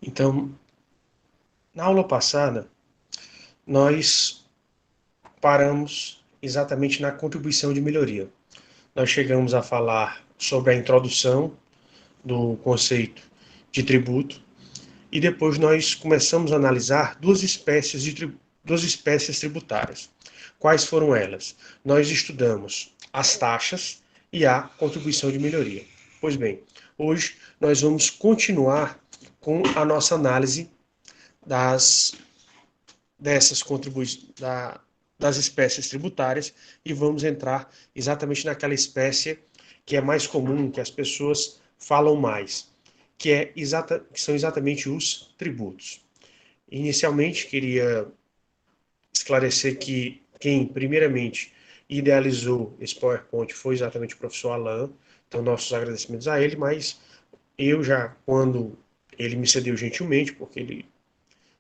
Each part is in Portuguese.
Então, na aula passada, nós paramos exatamente na contribuição de melhoria. Nós chegamos a falar sobre a introdução do conceito de tributo e depois nós começamos a analisar duas espécies tributárias. Quais foram elas? Nós estudamos as taxas e a contribuição de melhoria. Pois bem, hoje nós vamos continuar com a nossa análise das dessas contribuições das espécies tributárias e vamos entrar exatamente naquela espécie que é mais comum, que as pessoas falam mais, que são exatamente os tributos. Inicialmente, queria esclarecer que quem, primeiramente, idealizou esse PowerPoint foi exatamente o professor Alain, então nossos agradecimentos a ele, mas eu já, quando ele me cedeu gentilmente, porque ele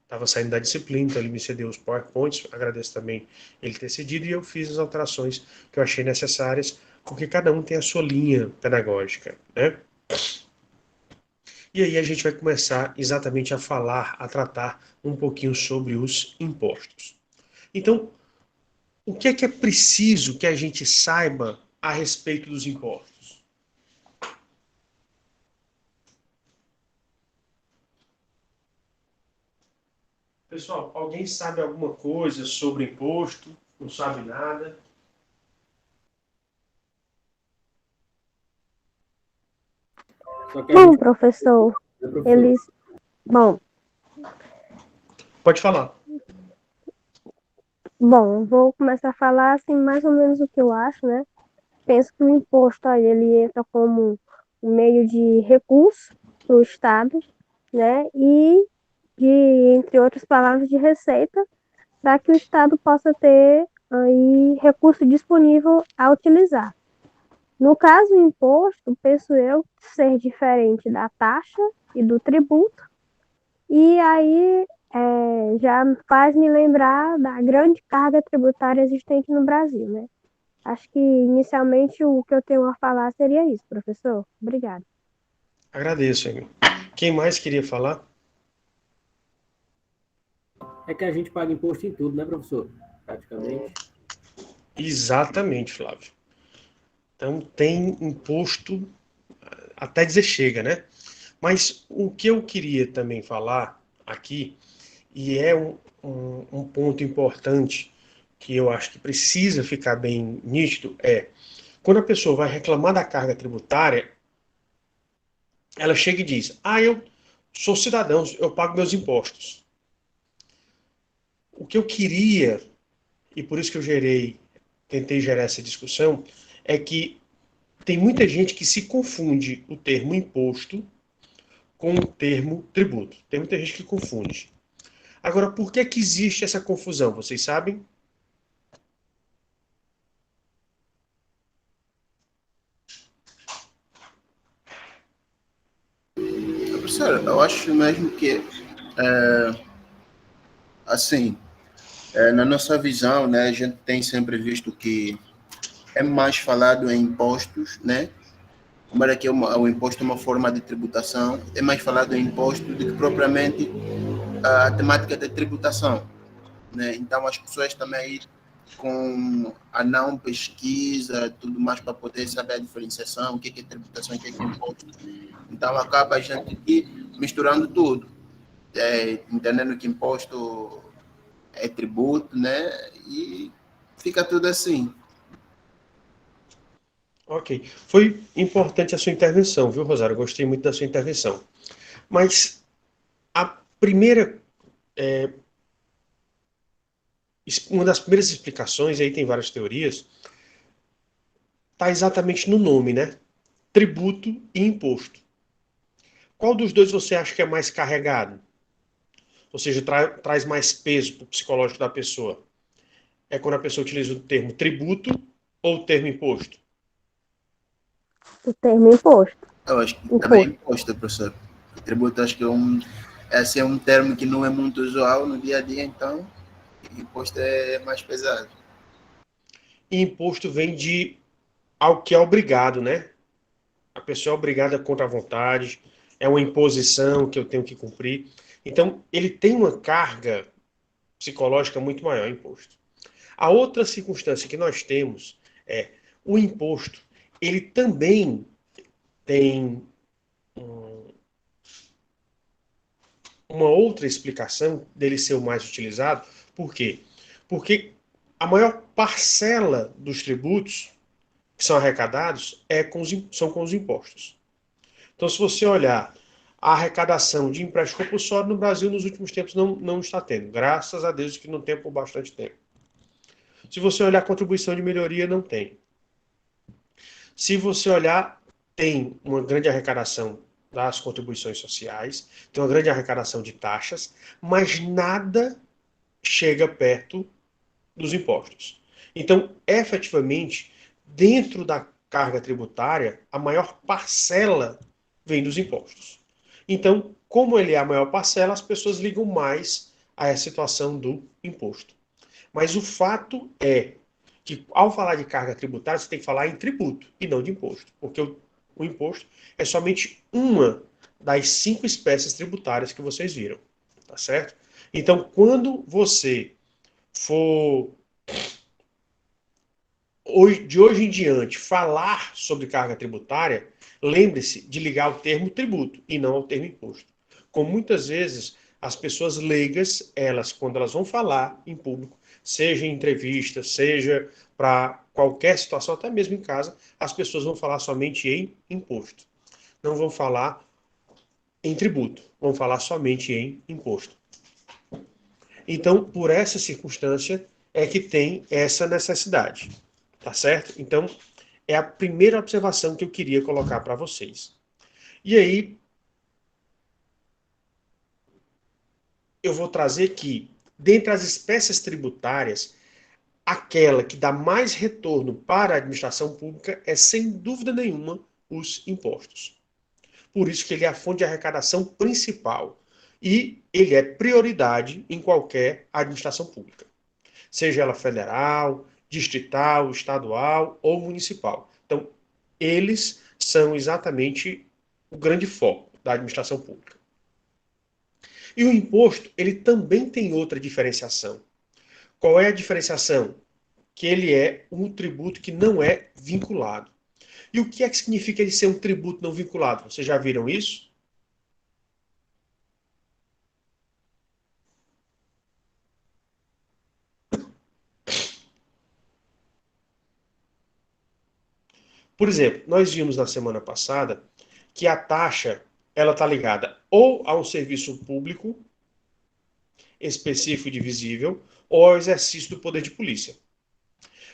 estava saindo da disciplina, então ele me cedeu os PowerPoints, agradeço também ele ter cedido, e eu fiz as alterações que eu achei necessárias, porque cada um tem a sua linha pedagógica, né? E aí a gente vai começar exatamente a falar, a tratar um pouquinho sobre os impostos. Então, o que é preciso que a gente saiba a respeito dos impostos? Pessoal, alguém sabe alguma coisa sobre imposto? Não sabe nada? Só que a Bom, gente. professor, Né, professor? eles. Bom, Pode falar. vou começar a falar assim, mais ou menos o que eu acho, né? Penso que o imposto aí, ele entra como um meio de recurso para o Estado, né? E de, entre outras palavras, de receita, para que o Estado possa ter aí recurso disponível a utilizar. No caso, o imposto, penso eu, ser diferente da taxa e do tributo. E aí já faz me lembrar da grande carga tributária existente no Brasil, né? Acho que inicialmente o que eu tenho a falar seria isso, professor. Obrigada. Agradeço, Amy. Quem mais queria falar? É que a gente paga imposto em tudo, né, professor? Praticamente. Exatamente, Flávio. Então tem imposto até dizer chega, né? Mas o que eu queria também falar aqui, e é um ponto importante que eu acho que precisa ficar bem nítido, é quando a pessoa vai reclamar da carga tributária, ela chega e diz: Ah, eu sou cidadão, eu pago meus impostos. O que eu queria, e por isso que tentei gerar essa discussão, é que tem muita gente que se confunde o termo imposto com o termo tributo. Tem muita gente que confunde. Agora, por que que existe essa confusão? Vocês sabem? Professor, eu acho mesmo que, assim, na nossa visão, né, a gente tem sempre visto que é mais falado em impostos, né? Embora que o imposto é uma forma de tributação, é mais falado em imposto do que propriamente a temática da tributação, né? Então as pessoas também com a não pesquisa, tudo mais para poder saber a diferenciação, o que é tributação, o que é imposto. Então acaba a gente ir misturando tudo, entendendo que imposto é tributo, né? E fica tudo assim. Ok. Foi importante a sua intervenção, viu, Rosário? Eu gostei muito da sua intervenção. Mas a primeira, uma das primeiras explicações, e aí tem várias teorias, está exatamente no nome, né? Tributo e imposto. Qual dos dois você acha que é mais carregado? Ou seja, traz mais peso para o psicológico da pessoa? É quando a pessoa utiliza o termo tributo ou o termo imposto? O termo imposto. Eu acho que também é Imposto. imposto, professor. O tributo acho que é um termo que não é muito usual no dia a dia, então imposto é mais pesado. E imposto vem de ao que é obrigado, né? A pessoa é obrigada contra a vontade, é uma imposição que eu tenho que cumprir. Então, ele tem uma carga psicológica muito maior, o imposto. A outra circunstância que nós temos é o imposto, ele também tem uma outra explicação dele ser o mais utilizado. Por quê? Porque a maior parcela dos tributos que são arrecadados são com os impostos. Então, se você olhar a arrecadação de empréstimo compulsório no Brasil nos últimos tempos não está tendo. Graças a Deus que não tem por bastante tempo. Se você olhar a contribuição de melhoria, não tem. Se você olhar, tem uma grande arrecadação das contribuições sociais, tem uma grande arrecadação de taxas, mas nada chega perto dos impostos. Então, efetivamente, dentro da carga tributária, a maior parcela vem dos impostos. Então, como ele é a maior parcela, as pessoas ligam mais a essa situação do imposto. Mas o fato é que, ao falar de carga tributária, você tem que falar em tributo e não de imposto, porque o imposto é somente uma das 5 espécies tributárias que vocês viram, tá certo? Então, quando você for de hoje em diante falar sobre carga tributária, lembre-se de ligar ao termo tributo e não ao termo imposto. Como muitas vezes as pessoas leigas, quando elas vão falar em público, seja em entrevista, seja para qualquer situação, até mesmo em casa, as pessoas vão falar somente em imposto. Não vão falar em tributo, vão falar somente em imposto. Então, por essa circunstância, é que tem essa necessidade. Tá certo? Então, é a primeira observação que eu queria colocar para vocês. E aí, eu vou trazer que, dentre as espécies tributárias, aquela que dá mais retorno para a administração pública é, sem dúvida nenhuma, os impostos. Por isso que ele é a fonte de arrecadação principal. E ele é prioridade em qualquer administração pública. Seja ela federal, distrital, estadual ou municipal. Então, eles são exatamente o grande foco da administração pública. E o imposto, ele também tem outra diferenciação. Qual é a diferenciação? Que ele é um tributo que não é vinculado. E o que é que significa ele ser um tributo não vinculado? Vocês já viram isso? Por exemplo, nós vimos na semana passada que a taxa ela está ligada ou a um serviço público específico e divisível ou ao exercício do poder de polícia.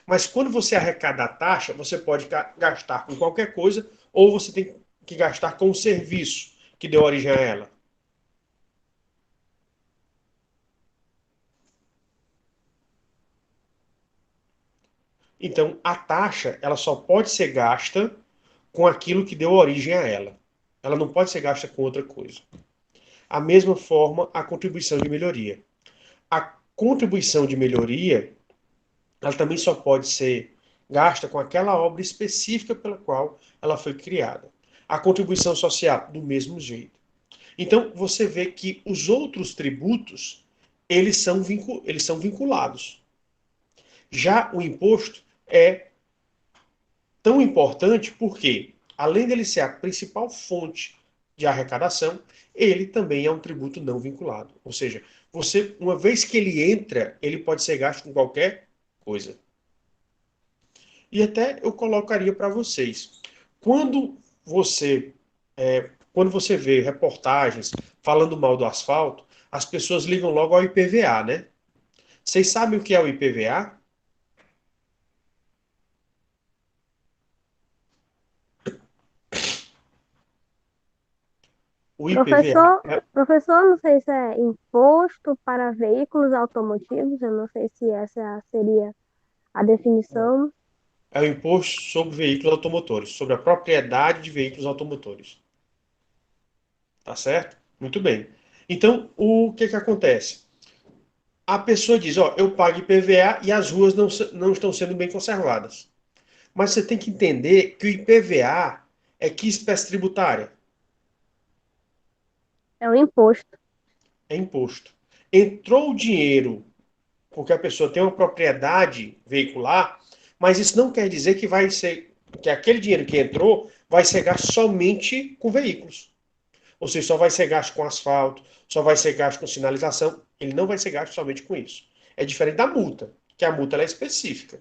Mas quando você arrecada a taxa, você pode gastar com qualquer coisa ou você tem que gastar com o serviço que deu origem a ela. Então, a taxa ela só pode ser gasta com aquilo que deu origem a ela. Ela não pode ser gasta com outra coisa. A mesma forma, a contribuição de melhoria. A contribuição de melhoria, ela também só pode ser gasta com aquela obra específica pela qual ela foi criada. A contribuição social, do mesmo jeito. Então, você vê que os outros tributos, eles são vinculados. Já o imposto é tão importante porque, além dele ser a principal fonte de arrecadação, ele também é um tributo não vinculado. Ou seja, você, uma vez que ele entra, ele pode ser gasto com qualquer coisa. E até eu colocaria para vocês, quando você vê reportagens falando mal do asfalto, as pessoas ligam logo ao IPVA, né? Vocês sabem o que é o IPVA? O IPVA Professor, não sei se é imposto para veículos automotivos, eu não sei se essa seria a definição. é o imposto sobre veículos automotores, sobre a propriedade de veículos automotores. Tá certo? Muito bem. Então, o que acontece? A pessoa diz, ó, eu pago IPVA e as ruas não estão sendo bem conservadas. Mas você tem que entender que o IPVA é que espécie tributária? É um imposto. É imposto. Entrou o dinheiro porque a pessoa tem uma propriedade veicular, mas isso não quer dizer que vai ser que aquele dinheiro que entrou vai ser gasto somente com veículos. Ou seja, só vai ser gasto com asfalto, só vai ser gasto com sinalização, ele não vai ser gasto somente com isso. É diferente da multa, que a multa ela é específica.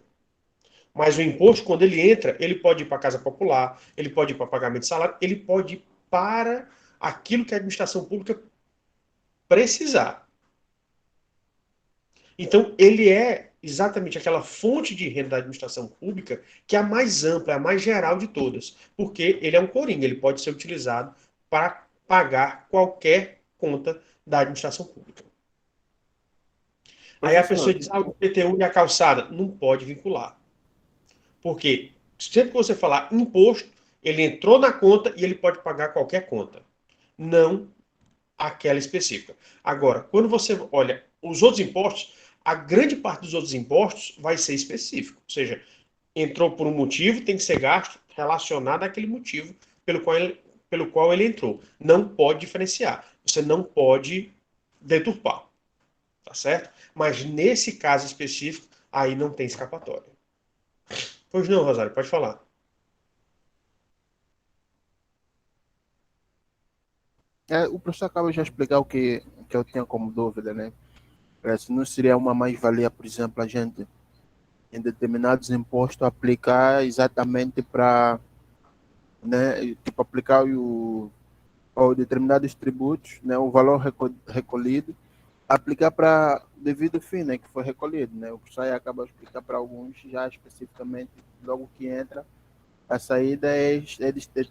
Mas o imposto, quando ele entra, ele pode ir para a casa popular, ele pode ir para pagamento de salário, ele pode ir para aquilo que a administração pública precisar. Então, ele é exatamente aquela fonte de renda da administração pública que é a mais ampla, é a mais geral de todas, porque ele é um coringa, ele pode ser utilizado para pagar qualquer conta da administração pública. Aí a pessoa Professor, diz, o IPTU e a calçada. Não pode vincular. Porque sempre que você falar imposto, ele entrou na conta e ele pode pagar qualquer conta. Não aquela específica. Agora, quando você olha os outros impostos, a grande parte dos outros impostos vai ser específico. Ou seja, entrou por um motivo, tem que ser gasto relacionado àquele motivo pelo qual ele entrou. Não pode diferenciar. Você não pode deturpar. Tá certo? Mas nesse caso específico, aí não tem escapatória. Pois não, Rosário, pode falar. O professor acaba de explicar o que eu tinha como dúvida, né? Se não seria uma mais-valia, por exemplo, a gente, em determinados impostos, aplicar exatamente para, né, tipo, aplicar ou determinados tributos, né, o valor recolhido, aplicar para devido fim, né, que foi recolhido, né? O professor aí acaba de explicar para alguns já especificamente, logo que entra, a saída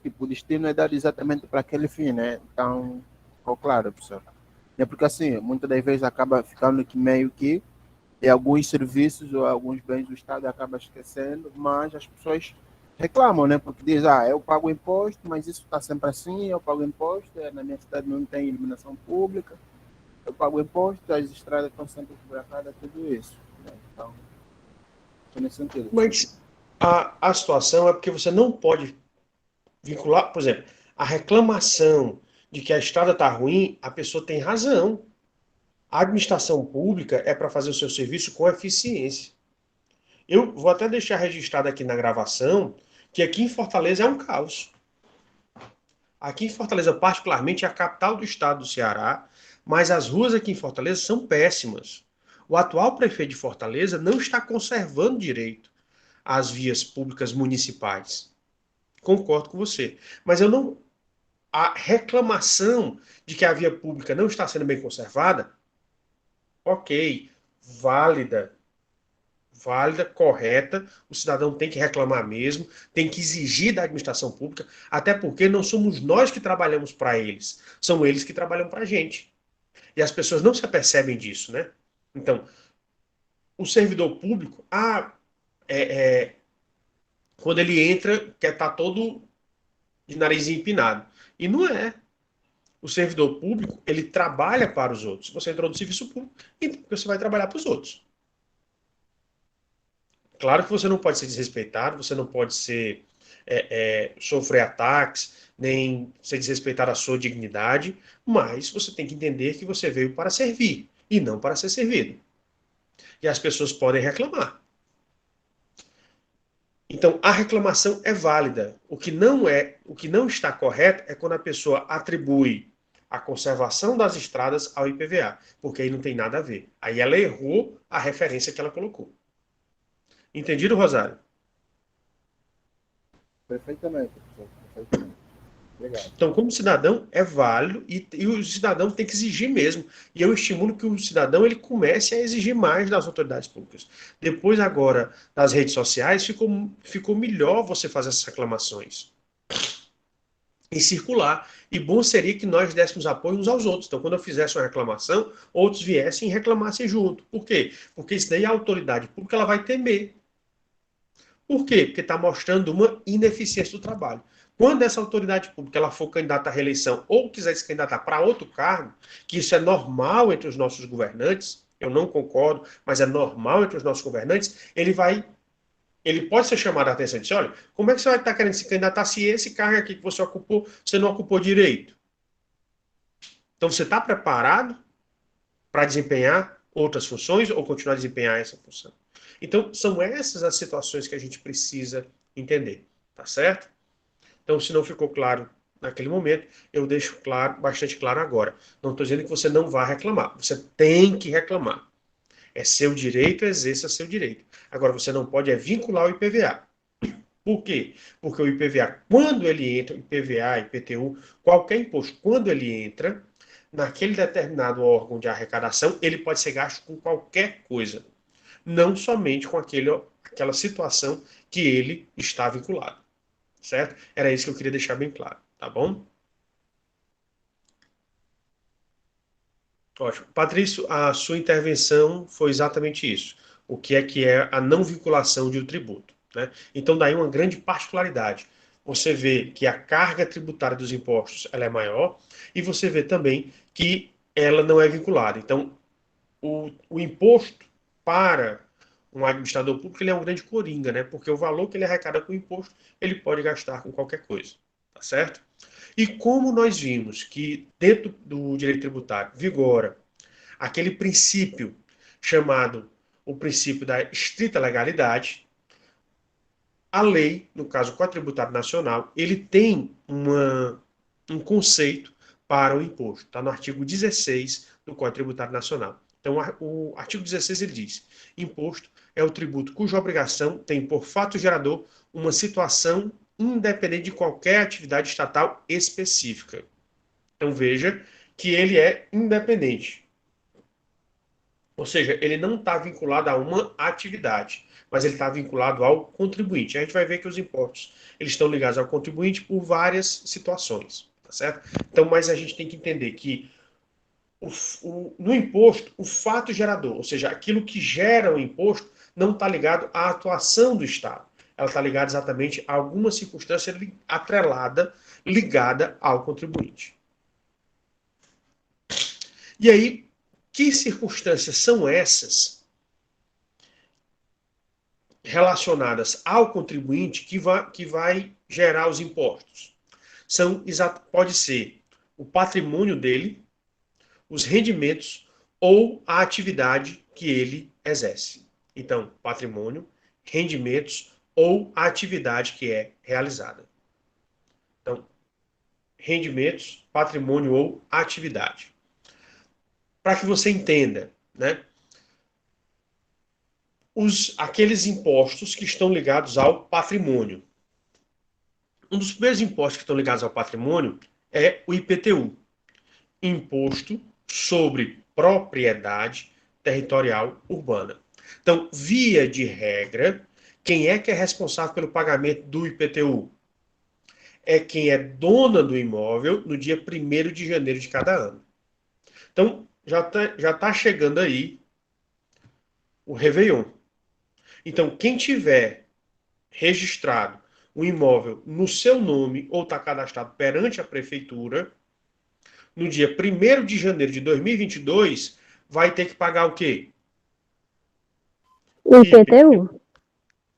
tipo, o destino é dado exatamente para aquele fim, né? Então, ficou claro, professor. É porque assim, muitas das vezes acaba ficando que meio que alguns serviços ou alguns bens do Estado acaba esquecendo, mas as pessoas reclamam, né? Porque diz, eu pago imposto, mas isso está sempre assim, eu pago imposto, na minha cidade não tem iluminação pública, eu pago imposto, as estradas estão sempre esburacadas, tudo isso. Né? Então, nesse sentido. Mas a situação é porque você não pode vincular, por exemplo, a reclamação de que a estrada está ruim, a pessoa tem razão. A administração pública é para fazer o seu serviço com eficiência. Eu vou até deixar registrado aqui na gravação que aqui em Fortaleza é um caos. Aqui em Fortaleza, particularmente, é a capital do estado do Ceará, mas as ruas aqui em Fortaleza são péssimas. O atual prefeito de Fortaleza não está conservando direito as vias públicas municipais. Concordo com você. Mas eu não. A reclamação de que a via pública não está sendo bem conservada, ok, válida, válida, correta, o cidadão tem que reclamar mesmo, tem que exigir da administração pública, até porque não somos nós que trabalhamos para eles, são eles que trabalham para a gente. E as pessoas não se apercebem disso, né? Então, o servidor público, quando ele entra, quer estar todo de nariz empinado. E não é. O servidor público, ele trabalha para os outros. Você entrou no serviço público, então você vai trabalhar para os outros. Claro que você não pode ser desrespeitado, você não pode sofrer ataques, nem ser desrespeitado a sua dignidade, mas você tem que entender que você veio para servir e não para ser servido. E as pessoas podem reclamar. Então, a reclamação é válida. O que não está correto é quando a pessoa atribui a conservação das estradas ao IPVA, porque aí não tem nada a ver. Aí ela errou a referência que ela colocou. Entendido, Rosário? Perfeitamente, professor. Perfeitamente. Obrigado. Então, como cidadão, é válido e o cidadão tem que exigir mesmo. E eu estimulo que o cidadão ele comece a exigir mais das autoridades públicas. Depois, agora, das redes sociais, ficou melhor você fazer essas reclamações e circular. E bom seria que nós dessemos apoio uns aos outros. Então, quando eu fizesse uma reclamação, outros viessem e reclamassem junto. Por quê? Porque isso daí a autoridade pública ela vai temer. Por quê? Porque está mostrando uma ineficiência do trabalho. Quando essa autoridade pública ela for candidata à reeleição ou quiser se candidatar para outro cargo, que isso é normal entre os nossos governantes, eu não concordo, mas é normal entre os nossos governantes, ele pode ser chamado a atenção e dizer, olha, como é que você vai estar querendo se candidatar se esse cargo aqui que você ocupou, você não ocupou direito? Então, você está preparado para desempenhar outras funções ou continuar a desempenhar essa função? Então, são essas as situações que a gente precisa entender, tá certo? Então, se não ficou claro naquele momento, eu deixo claro, bastante claro agora. Não estou dizendo que você não vá reclamar. Você tem que reclamar. É seu direito, exerça seu direito. Agora, você não pode vincular o IPVA. Por quê? Porque o IPVA, quando ele entra, IPVA, IPTU, qualquer imposto, quando ele entra, naquele determinado órgão de arrecadação, ele pode ser gasto com qualquer coisa. Não somente com aquela situação que ele está vinculado. Certo? Era isso que eu queria deixar bem claro, tá bom? Ótimo. Patrício, a sua intervenção foi exatamente isso. O que é a não vinculação de um tributo, né? Então, daí uma grande particularidade. Você vê que a carga tributária dos impostos ela é maior e você vê também que ela não é vinculada. Então, o imposto para um administrador público ele é um grande coringa, né? Porque o valor que ele arrecada com o imposto, ele pode gastar com qualquer coisa, tá certo? E como nós vimos que dentro do direito tributário vigora aquele princípio chamado o princípio da estrita legalidade, a lei, no caso o Código Tributário Nacional, ele tem um conceito para o imposto. Está no artigo 16 do Código Tributário Nacional. Então, o artigo 16 ele diz: imposto é o tributo cuja obrigação tem por fato gerador uma situação independente de qualquer atividade estatal específica. Então, veja que ele é independente. Ou seja, ele não está vinculado a uma atividade, mas ele está vinculado ao contribuinte. A gente vai ver que os impostos eles estão ligados ao contribuinte por várias situações, tá certo? Então, mas a gente tem que entender que no imposto, o fato gerador, ou seja, aquilo que gera o imposto, não está ligado à atuação do Estado. Ela está ligada exatamente a alguma circunstância atrelada, ligada ao contribuinte. E aí, que circunstâncias são essas relacionadas ao contribuinte que vai gerar os impostos? Pode ser o patrimônio dele, os rendimentos ou a atividade que ele exerce. Então, patrimônio, rendimentos ou a atividade que é realizada. Então, rendimentos, patrimônio ou atividade. Para que você entenda, né? Aqueles impostos que estão ligados ao patrimônio. Um dos primeiros impostos que estão ligados ao patrimônio é o IPTU, Imposto sobre Propriedade Territorial Urbana. Então, via de regra, quem é que é responsável pelo pagamento do IPTU? É quem é dona do imóvel no dia 1º de janeiro de cada ano. Então, já tá chegando aí o Réveillon. Então, quem tiver registrado um imóvel no seu nome ou está cadastrado perante a prefeitura, no dia 1º de janeiro de 2022, vai ter que pagar o quê? IPTU.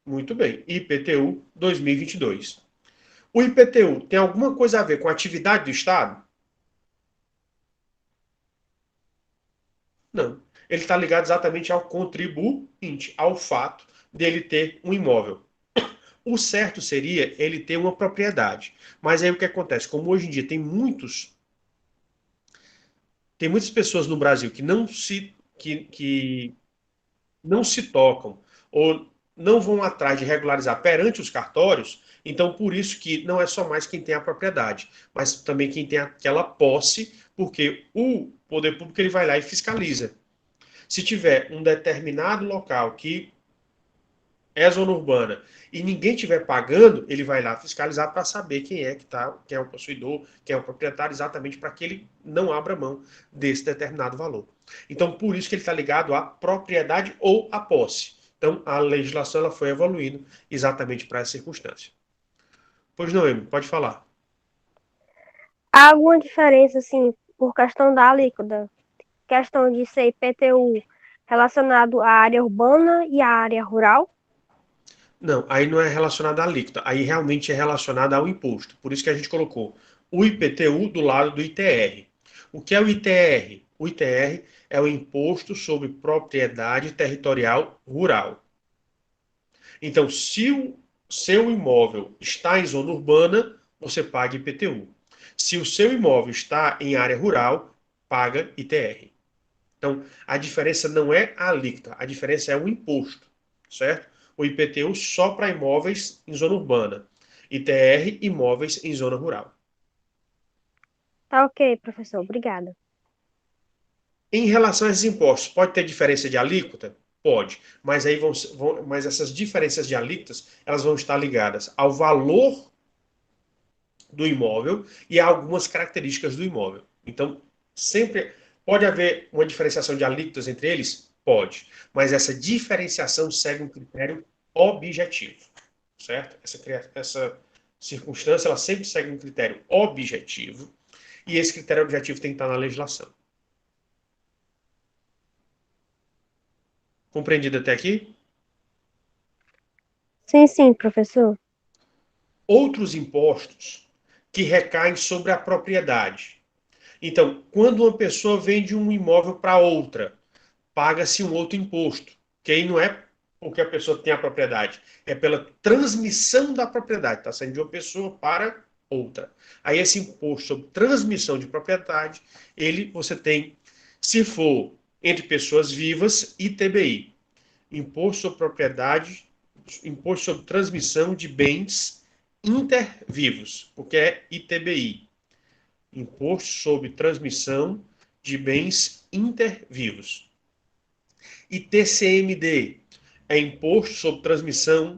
Muito bem, IPTU 2022. O IPTU tem alguma coisa a ver com a atividade do Estado? Não. Ele está ligado exatamente ao contribuinte, ao fato dele ter um imóvel. O certo seria ele ter uma propriedade. Mas aí o que acontece? Como hoje em dia tem muitas pessoas no Brasil que não se tocam ou não vão atrás de regularizar perante os cartórios, então por isso que não é só mais quem tem a propriedade, mas também quem tem aquela posse, porque o poder público ele vai lá e fiscaliza. Se tiver um determinado local que é zona urbana e ninguém estiver pagando, ele vai lá fiscalizar para saber quem é o possuidor, quem é o proprietário, exatamente para que ele não abra mão desse determinado valor. Então, por isso que ele está ligado à propriedade ou à posse. Então, a legislação ela foi evoluindo exatamente para essa circunstância. Pois não, Emily, pode falar. Há alguma diferença, assim, por questão da alíquota? Questão de ser IPTU relacionado à área urbana e à área rural? Não, aí não é relacionado à alíquota, aí realmente é relacionado ao imposto. Por isso que a gente colocou o IPTU do lado do ITR. O que é o ITR? O ITR é o Imposto sobre Propriedade Territorial Rural. Então, se o seu imóvel está em zona urbana, você paga IPTU. Se o seu imóvel está em área rural, paga ITR. Então, a diferença não é a alíquota, a diferença é o imposto, certo? O IPTU só para imóveis em zona urbana. ITR, imóveis em zona rural. Tá ok, professor. Obrigada. Em relação a esses impostos, pode ter diferença de alíquota? Pode, mas aí mas essas diferenças de alíquotas, elas vão estar ligadas ao valor do imóvel e a algumas características do imóvel. Então, sempre pode haver uma diferenciação de alíquotas entre eles? Pode, mas essa diferenciação segue um critério objetivo, certo? Essa circunstância, ela sempre segue um critério objetivo e esse critério objetivo tem que estar na legislação. Compreendido até aqui? Sim, professor. Outros impostos que recaem sobre a propriedade. Então, quando uma pessoa vende um imóvel para outra, paga-se um outro imposto, que aí não é porque a pessoa tem a propriedade, é pela transmissão da propriedade, está saindo de uma pessoa para outra. Aí esse imposto sobre transmissão de propriedade, você tem, se for entre pessoas vivas, ITBI, Imposto sobre Propriedade, Imposto sobre Transmissão de Bens Intervivos, porque é ITBI, Imposto sobre Transmissão de Bens Intervivos. E TCMD é Imposto sobre Transmissão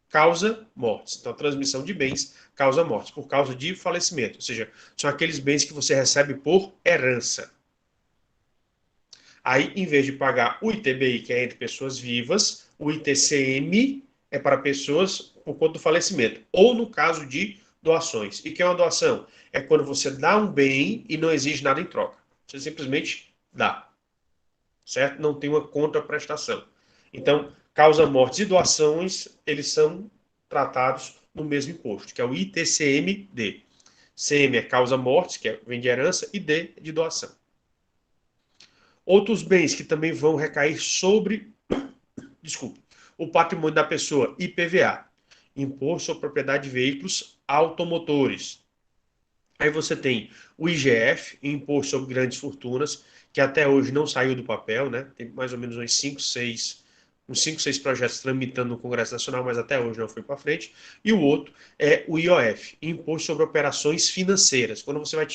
causa mortes. Então, transmissão de bens causa mortes, por causa de falecimento. Ou seja, são aqueles bens que você recebe por herança. Aí, em vez de pagar o ITBI, que é entre pessoas vivas, o ITCM é para pessoas por conta do falecimento. Ou no caso de doações. E o que é uma doação? É quando você dá um bem e não exige nada em troca. Você simplesmente dá. Certo? Não tem uma contraprestação. Então, causa-mortes e doações, eles são tratados no mesmo imposto, que é o ITCMD. CM é causa-mortes, que vem de herança, e D de doação. Outros bens que também vão recair sobre, o patrimônio da pessoa, IPVA, Imposto sobre Propriedade de Veículos Automotores. Aí você tem o IGF, Imposto sobre Grandes Fortunas, que até hoje não saiu do papel, né? Tem mais ou menos uns 5, 6 projetos tramitando no Congresso Nacional, mas até hoje não foi para frente. E o outro é o IOF, Imposto sobre Operações Financeiras. Quando você vai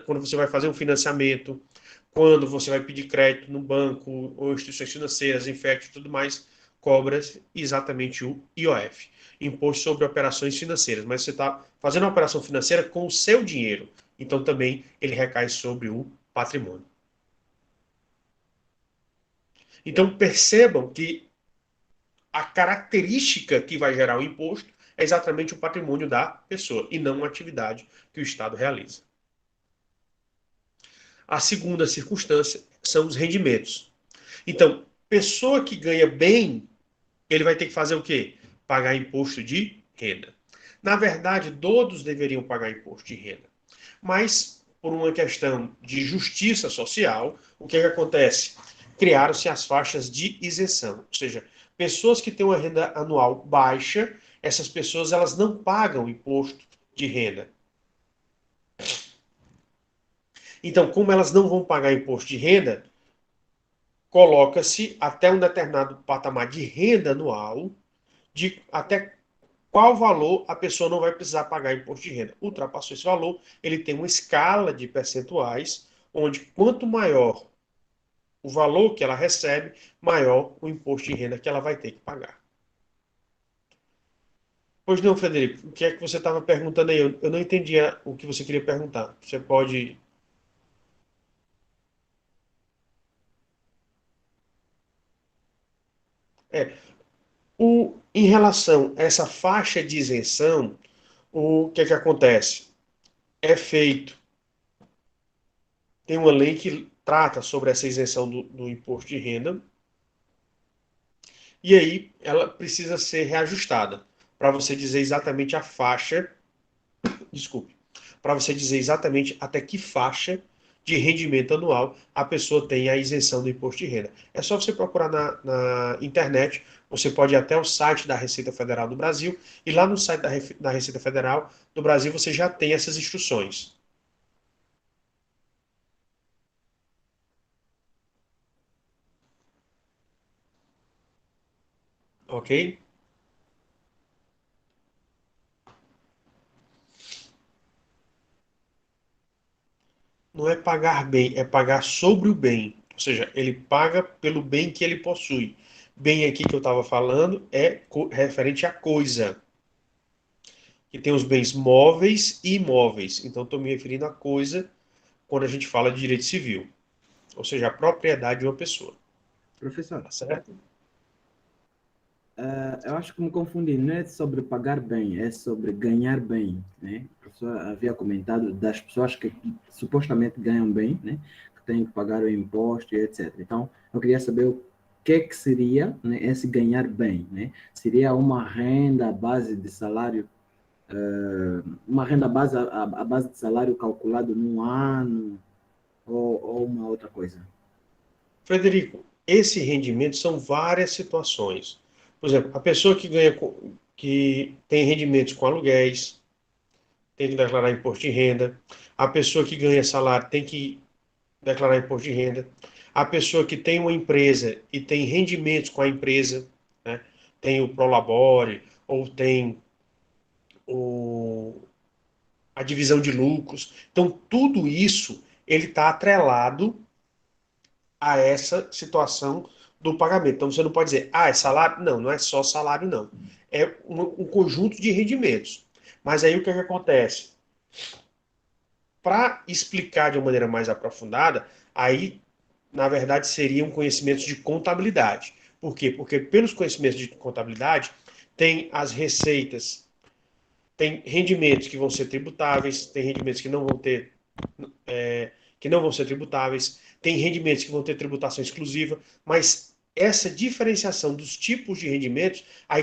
quando você vai fazer um financiamento, quando você vai pedir crédito no banco ou instituições financeiras, Infect e tudo mais, cobra exatamente o IOF, Imposto sobre Operações Financeiras. Mas você está fazendo uma operação financeira com o seu dinheiro, então também ele recai sobre o patrimônio. Então percebam que a característica que vai gerar o imposto é exatamente o patrimônio da pessoa e não a atividade que o Estado realiza. A segunda circunstância são os rendimentos. Então, pessoa que ganha bem, ele vai ter que fazer o quê? Pagar imposto de renda. Na verdade, todos deveriam pagar imposto de renda. Mas, por uma questão de justiça social, o que acontece? Criaram-se as faixas de isenção. Ou seja, pessoas que têm uma renda anual baixa, essas pessoas elas não pagam imposto de renda. Então, como elas não vão pagar imposto de renda, coloca-se até um determinado patamar de renda anual, de até qual valor a pessoa não vai precisar pagar imposto de renda. Ultrapassou esse valor, ele tem uma escala de percentuais, onde quanto maior o valor que ela recebe, maior o imposto de renda que ela vai ter que pagar. Pois não, Frederico, o que é que você estava perguntando aí? Eu não entendia o que você queria perguntar. Você pode... É, em relação a essa faixa de isenção, o que é que acontece? É feito, tem uma lei que trata sobre essa isenção do imposto de renda, e aí ela precisa ser reajustada, para você dizer exatamente a faixa, desculpe, para você dizer exatamente até que faixa de rendimento anual a pessoa tem a isenção do imposto de renda. É só você procurar na internet, você pode ir até o site da Receita Federal do Brasil, e lá no site da Receita Federal do Brasil você já tem essas instruções. Ok? Não é pagar bem, é pagar sobre o bem. Ou seja, ele paga pelo bem que ele possui. Bem aqui que eu estava falando é referente à coisa. Que tem os bens móveis e imóveis. Então, estou me referindo à coisa quando a gente fala de direito civil. Ou seja, a propriedade de uma pessoa. Professor, Tá certo? eu acho que me confundi. Não é sobre pagar bem, é sobre ganhar bem, né? O professor havia comentado das pessoas que supostamente ganham bem, né? Que têm que pagar o imposto e etc. Então, eu queria saber o que seria, né, esse ganhar bem, né? Seria uma renda à base de salário, uma renda à base de salário calculado num ano ou uma outra coisa? Frederico, esse rendimento são várias situações. Por exemplo, a pessoa que ganha, que tem rendimentos com aluguéis, tem que declarar imposto de renda. A pessoa que ganha salário tem que declarar imposto de renda. A pessoa que tem uma empresa e tem rendimentos com a empresa, né? Tem o Prolabore ou tem o, a divisão de lucros. Então, tudo isso ele está atrelado a essa situação do pagamento. Então, você não pode dizer, é salário? Não, não é só salário, não. É um conjunto de rendimentos. Mas aí o que acontece? Para explicar de uma maneira mais aprofundada, aí, na verdade, seriam conhecimentos de contabilidade. Por quê? Porque pelos conhecimentos de contabilidade, tem as receitas, tem rendimentos que vão ser tributáveis, tem rendimentos que não vão ter, que não vão ser tributáveis, tem rendimentos que vão ter tributação exclusiva, mas essa diferenciação dos tipos de rendimentos, aí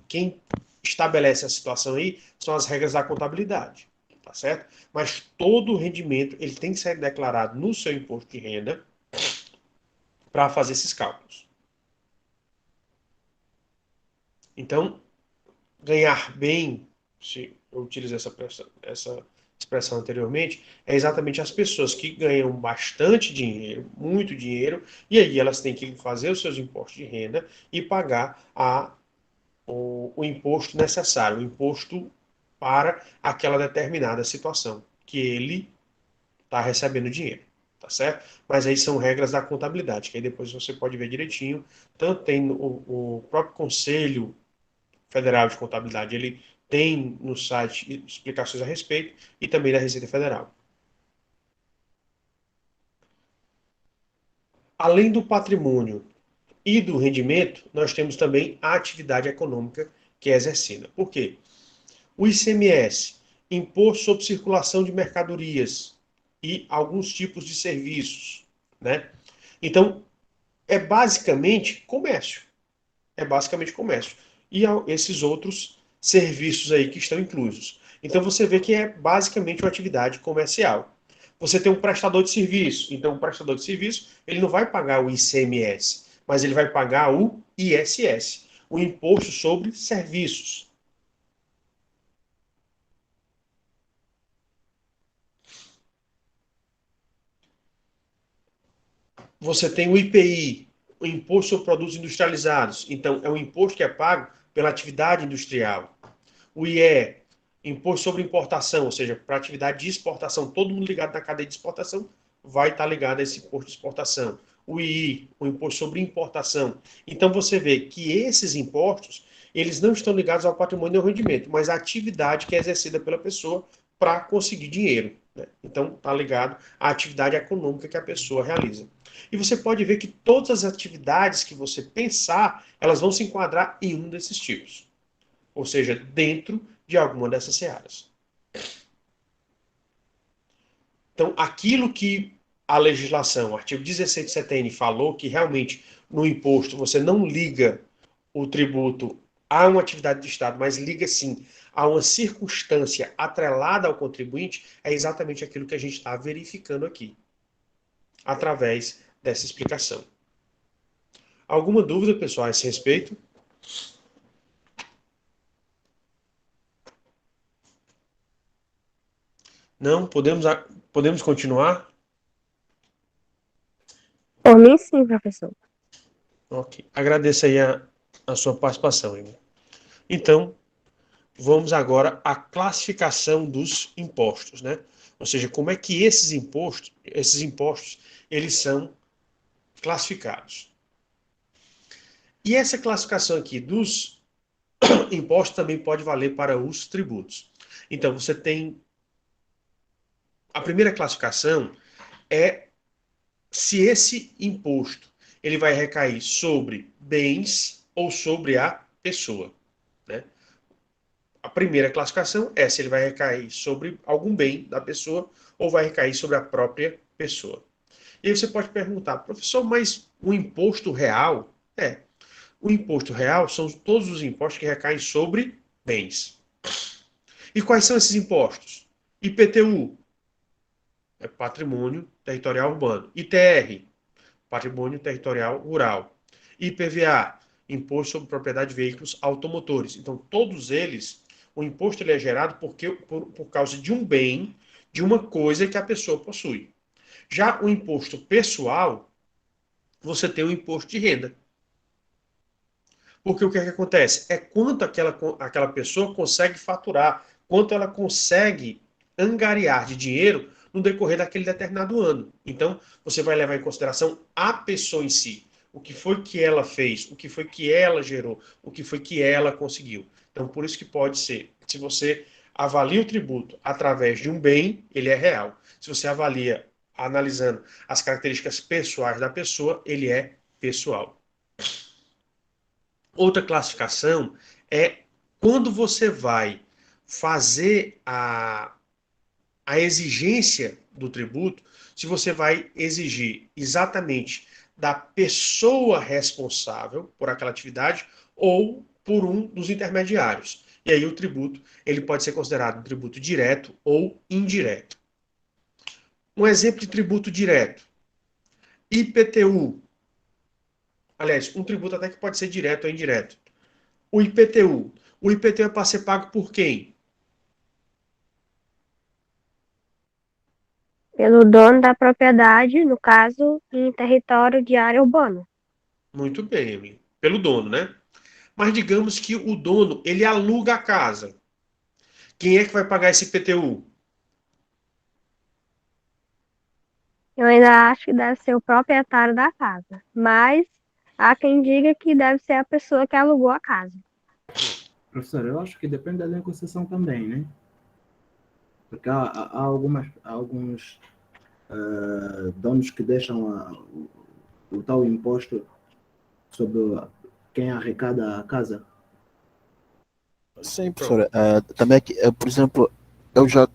quem estabelece a situação aí são as regras da contabilidade, tá certo? Mas todo o rendimento ele tem que ser declarado no seu imposto de renda para fazer esses cálculos. Então, ganhar bem, se eu utilizei essa expressão anteriormente, é exatamente as pessoas que ganham bastante dinheiro, muito dinheiro, e aí elas têm que fazer os seus impostos de renda e pagar o imposto necessário, o imposto para aquela determinada situação, que ele está recebendo dinheiro, tá certo? Mas aí são regras da contabilidade, que aí depois você pode ver direitinho, tanto tem o próprio Conselho Federal de Contabilidade, ele tem no site explicações a respeito, e também da Receita Federal. Além do patrimônio e do rendimento, nós temos também a atividade econômica que é exercida. Por quê? O ICMS, Imposto sobre Circulação de Mercadorias e alguns tipos de serviços, né? Então, é basicamente comércio. É basicamente comércio. E esses outros serviços aí que estão inclusos. Então você vê que é basicamente uma atividade comercial. Você tem um prestador de serviço. Então o prestador de serviço, ele não vai pagar o ICMS, mas ele vai pagar o ISS, o Imposto sobre Serviços. Você tem o IPI, o Imposto sobre Produtos Industrializados. Então é um imposto que é pago pela atividade industrial. O IE, Imposto sobre Importação, ou seja, para atividade de exportação, todo mundo ligado na cadeia de exportação vai estar ligado a esse imposto de exportação. O II, o Imposto sobre Importação. Então você vê que esses impostos, eles não estão ligados ao patrimônio e ao rendimento, mas à atividade que é exercida pela pessoa para conseguir dinheiro, né? Então está ligado à atividade econômica que a pessoa realiza. E você pode ver que todas as atividades que você pensar, elas vão se enquadrar em um desses tipos. Ou seja, dentro de alguma dessas searas. Então, aquilo que a legislação, o artigo 16 do CTN, falou que realmente no imposto você não liga o tributo a uma atividade do Estado, mas liga sim há uma circunstância atrelada ao contribuinte, é exatamente aquilo que a gente está verificando aqui, através dessa explicação. Alguma dúvida, pessoal, a esse respeito? Não? Podemos continuar? Por mim, sim, professor. Ok. Agradeço aí a sua participação, Emily. Então, vamos agora à classificação dos impostos, né? Ou seja, como é que esses impostos, eles são classificados. E essa classificação aqui dos impostos também pode valer para os tributos. Então, você tem a primeira classificação é se esse imposto ele vai recair sobre bens ou sobre a pessoa, né? A primeira classificação é se ele vai recair sobre algum bem da pessoa ou vai recair sobre a própria pessoa. E aí você pode perguntar, professor, mas o imposto real? O imposto real são todos os impostos que recaem sobre bens. E quais são esses impostos? IPTU, é Patrimônio Territorial Urbano. ITR, Patrimônio Territorial Rural. IPVA, Imposto sobre Propriedade de Veículos Automotores. Então, todos eles, o imposto ele é gerado por causa de um bem, de uma coisa que a pessoa possui. Já o imposto pessoal, você tem o imposto de renda. Porque o que é que acontece? É quanto aquela pessoa consegue faturar, quanto ela consegue angariar de dinheiro no decorrer daquele determinado ano. Então, você vai levar em consideração a pessoa em si. O que foi que ela fez, o que foi que ela gerou, o que foi que ela conseguiu. Então, por isso que pode ser, se você avalia o tributo através de um bem, ele é real. Se você avalia analisando as características pessoais da pessoa, ele é pessoal. Outra classificação é quando você vai fazer a exigência do tributo, se você vai exigir exatamente da pessoa responsável por aquela atividade ou por um dos intermediários. E aí o tributo ele pode ser considerado um tributo direto ou indireto. Um exemplo de tributo direto: IPTU. Aliás, um tributo até que pode ser direto ou indireto. O IPTU. O IPTU é para ser pago por quem? Pelo dono da propriedade, no caso, em território de área urbana. Muito bem, Emily. Pelo dono, né? Mas digamos que o dono, ele aluga a casa. Quem é que vai pagar esse IPTU? Eu ainda acho que deve ser o proprietário da casa, mas há quem diga que deve ser a pessoa que alugou a casa. Professor, eu acho que depende da negociação também, né? Porque há alguns donos que deixam o tal imposto sobre quem arrecada a casa. Sim, professora. Também aqui, por exemplo, eu já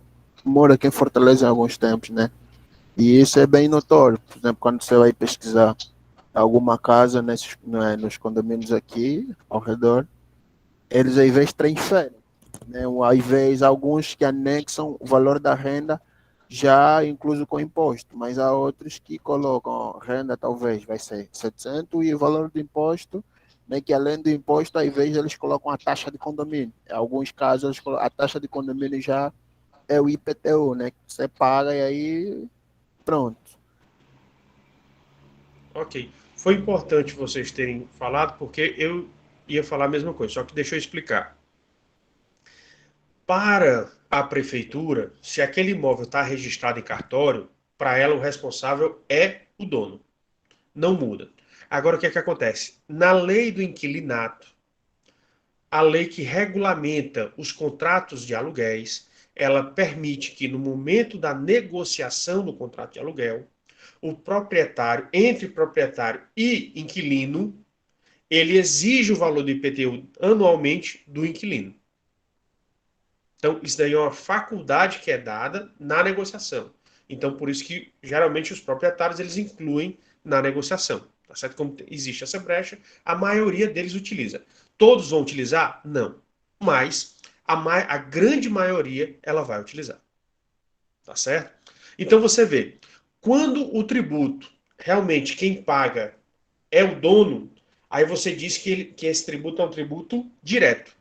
moro aqui em Fortaleza há alguns tempos, né? E isso é bem notório. Por exemplo, quando você vai pesquisar alguma casa nos condomínios aqui ao redor, eles às vezes transferem, né? Às vezes alguns que anexam o valor da renda já incluso com imposto, mas há outros que colocam ó, renda talvez vai ser 700 e o valor do imposto, né, que além do imposto, às vezes eles colocam a taxa de condomínio. Em alguns casos, a taxa de condomínio já é o IPTU, né, que você paga e aí pronto. Ok. Foi importante vocês terem falado, porque eu ia falar a mesma coisa, só que deixa eu explicar. Para a prefeitura, se aquele imóvel está registrado em cartório, para ela o responsável é o dono. Não muda. Agora, o que é que acontece? Na lei do inquilinato, a lei que regulamenta os contratos de aluguéis, ela permite que no momento da negociação do contrato de aluguel, o proprietário, entre proprietário e inquilino, ele exige o valor do IPTU anualmente do inquilino. Então, isso daí é uma faculdade que é dada na negociação. Então, por isso que, geralmente, os proprietários, eles incluem na negociação. Tá certo? Como existe essa brecha, a maioria deles utiliza. Todos vão utilizar? Não. Mas, a grande maioria ela vai utilizar. Tá certo? Então você vê, quando o tributo, realmente quem paga é o dono, aí você diz que esse tributo é um tributo direto.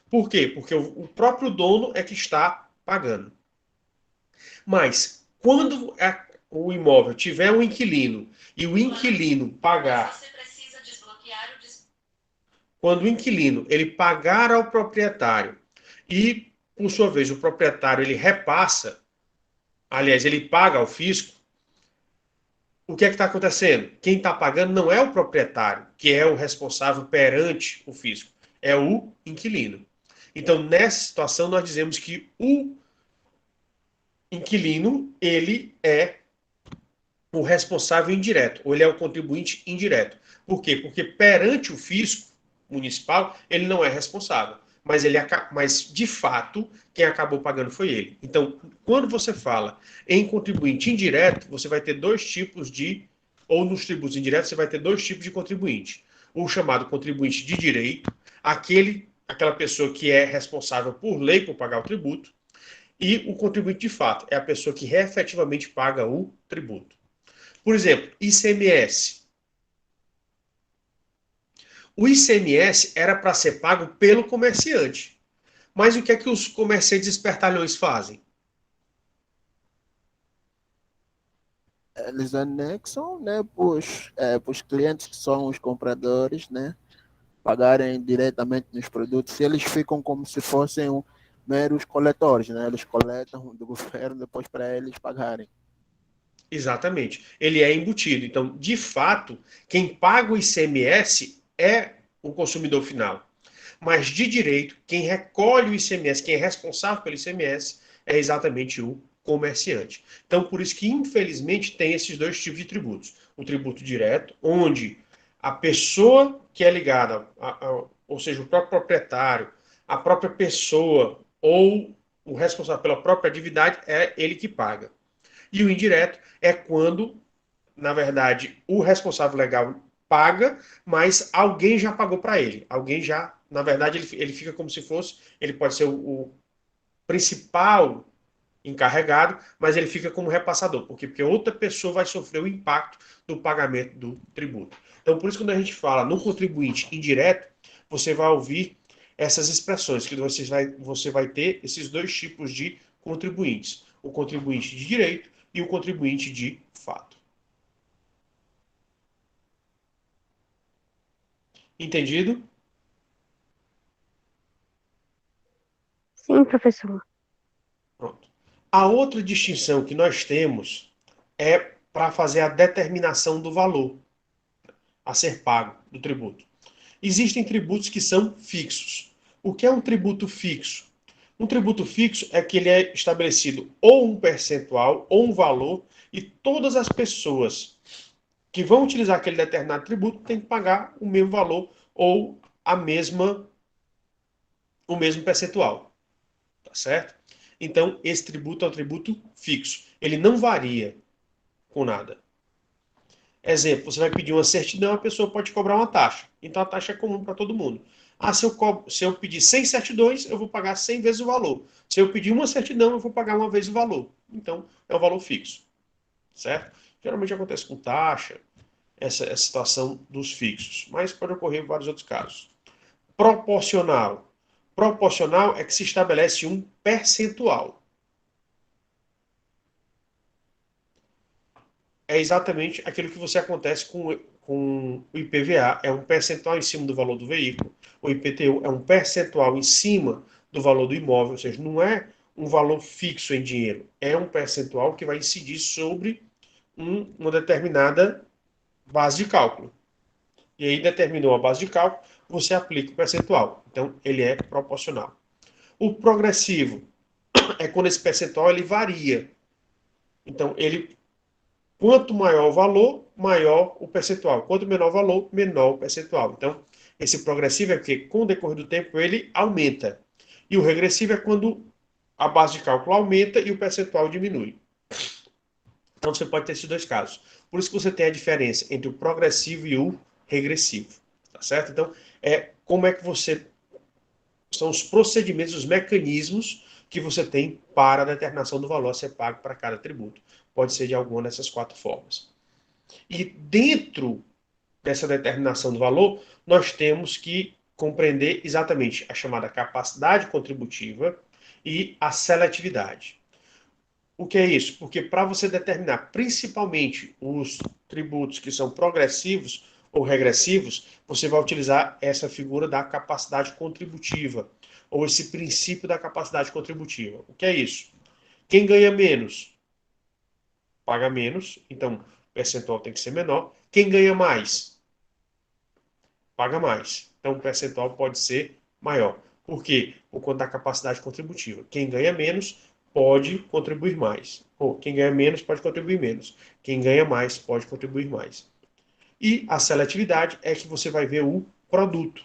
Por quê? Porque o próprio dono é que está pagando. Mas, quando o imóvel tiver um inquilino e o inquilino pagar... Quando o inquilino ele pagar ao proprietário e, por sua vez, o proprietário ele repassa, aliás, ele paga ao fisco, o que é que está acontecendo? Quem está pagando não é o proprietário, que é o responsável perante o fisco, é o inquilino. Então, nessa situação, nós dizemos que o inquilino, ele é o responsável indireto, ou ele é o contribuinte indireto. Por quê? Porque perante o fisco municipal, ele não é responsável. Mas, de fato, quem acabou pagando foi ele. Então, quando você fala em contribuinte indireto, você vai ter dois tipos de... Ou nos tributos indiretos, você vai ter dois tipos de contribuinte. O chamado contribuinte de direito, aquela pessoa que é responsável por lei por pagar o tributo, e o contribuinte de fato, é a pessoa que efetivamente paga o tributo. Por exemplo, ICMS. O ICMS era para ser pago pelo comerciante. Mas o que é que os comerciantes espertalhões fazem? Eles anexam, né, para os clientes que são os compradores, né, pagarem diretamente nos produtos. Eles ficam como se fossem meros coletores, né? Eles coletam do governo depois para eles pagarem. Exatamente. Ele é embutido. Então, de fato, quem paga o ICMS é o consumidor final. Mas, de direito, quem recolhe o ICMS, quem é responsável pelo ICMS, é exatamente o comerciante. Então, por isso que, infelizmente, tem esses dois tipos de tributos. O tributo direto, onde a pessoa que é ligada, ou seja, o próprio proprietário, a própria pessoa ou o responsável pela própria atividade, é ele que paga. E o indireto é quando, na verdade, o responsável legal paga, mas alguém já pagou para ele. Alguém já, na verdade, ele fica como se fosse, ele pode ser o principal encarregado, mas ele fica como repassador. Por quê? Porque outra pessoa vai sofrer o impacto do pagamento do tributo. Então, por isso, quando a gente fala no contribuinte indireto, você vai ouvir essas expressões, que você vai ter esses dois tipos de contribuintes. O contribuinte de direito e o contribuinte de fato. Entendido? Sim, professor. Pronto. A outra distinção que nós temos é para fazer a determinação do valor a ser pago do tributo. Existem tributos que são fixos. O que é um tributo fixo? Um tributo fixo é que ele é estabelecido ou um percentual ou um valor e todas as pessoas que vão utilizar aquele determinado tributo têm que pagar o mesmo valor ou o mesmo percentual. Tá certo? Então, esse tributo é um tributo fixo. Ele não varia com nada. Exemplo, você vai pedir uma certidão, a pessoa pode cobrar uma taxa. Então, a taxa é comum para todo mundo. Se eu pedir 100 certidões, eu vou pagar 100 vezes o valor. Se eu pedir uma certidão, eu vou pagar uma vez o valor. Então, é um valor fixo. Certo? Geralmente acontece com taxa, essa situação dos fixos. Mas pode ocorrer em vários outros casos. Proporcional. Proporcional é que se estabelece um percentual. É exatamente aquilo que você acontece com o IPVA, é um percentual em cima do valor do veículo. O IPTU é um percentual em cima do valor do imóvel, ou seja, não é um valor fixo em dinheiro, é um percentual que vai incidir sobre uma determinada base de cálculo. E aí determinou a base de cálculo, você aplica o percentual. Então, ele é proporcional. O progressivo é quando esse percentual ele varia. Então, quanto maior o valor, maior o percentual. Quanto menor o valor, menor o percentual. Então, esse progressivo é porque, com o decorrer do tempo, ele aumenta. E o regressivo é quando a base de cálculo aumenta e o percentual diminui. Então, você pode ter esses dois casos. Por isso que você tem a diferença entre o progressivo e o regressivo. Tá certo? Então, como é que você são os procedimentos, os mecanismos que você tem para a determinação do valor a ser pago para cada tributo. Pode ser de alguma dessas 4 formas. E dentro dessa determinação do valor, nós temos que compreender exatamente a chamada capacidade contributiva e a seletividade. O que é isso? Porque para você determinar principalmente os tributos que são progressivos ou regressivos, você vai utilizar essa figura da capacidade contributiva, ou esse princípio da capacidade contributiva. O que é isso? Quem ganha menos, paga menos, então o percentual tem que ser menor. Quem ganha mais, paga mais. Então o percentual pode ser maior. Por quê? Por conta da capacidade contributiva. Quem ganha menos pode contribuir mais. Ou quem ganha menos pode contribuir menos. Quem ganha mais pode contribuir mais. E a seletividade é que você vai ver o produto,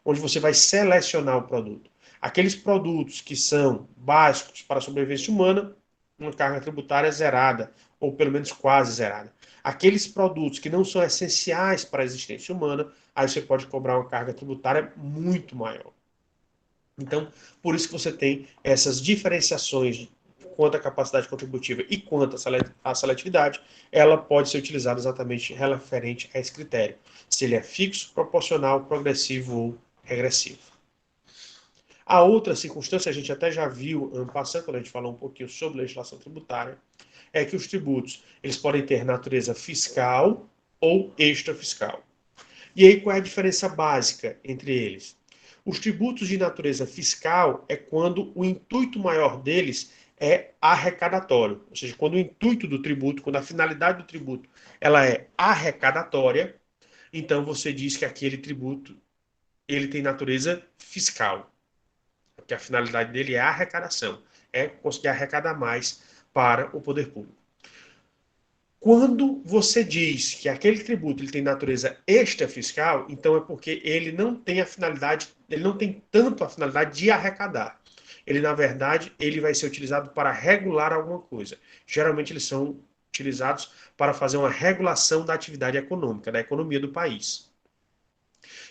onde você vai selecionar o produto. Aqueles produtos que são básicos para a sobrevivência humana, uma carga tributária zerada, ou pelo menos quase zerada. Aqueles produtos que não são essenciais para a existência humana, aí você pode cobrar uma carga tributária muito maior. Então, por isso que você tem essas diferenciações quanto à capacidade contributiva e quanto à seletividade, ela pode ser utilizada exatamente referente a esse critério. Se ele é fixo, proporcional, progressivo ou regressivo. A outra circunstância, a gente até já viu ano passado, quando a gente falou um pouquinho sobre legislação tributária, é que os tributos eles podem ter natureza fiscal ou extrafiscal. E aí, qual é a diferença básica entre eles? Os tributos de natureza fiscal é quando o intuito maior deles é arrecadatório. Ou seja, quando o intuito do tributo, quando a finalidade do tributo ela é arrecadatória, então você diz que aquele tributo ele tem natureza fiscal. Porque a finalidade dele é a arrecadação, é conseguir arrecadar mais para o poder público. Quando você diz que aquele tributo ele tem natureza extrafiscal, então é porque ele não tem a finalidade, ele não tem tanto a finalidade de arrecadar. Ele, na verdade, ele vai ser utilizado para regular alguma coisa. Geralmente eles são utilizados para fazer uma regulação da atividade econômica, da economia do país.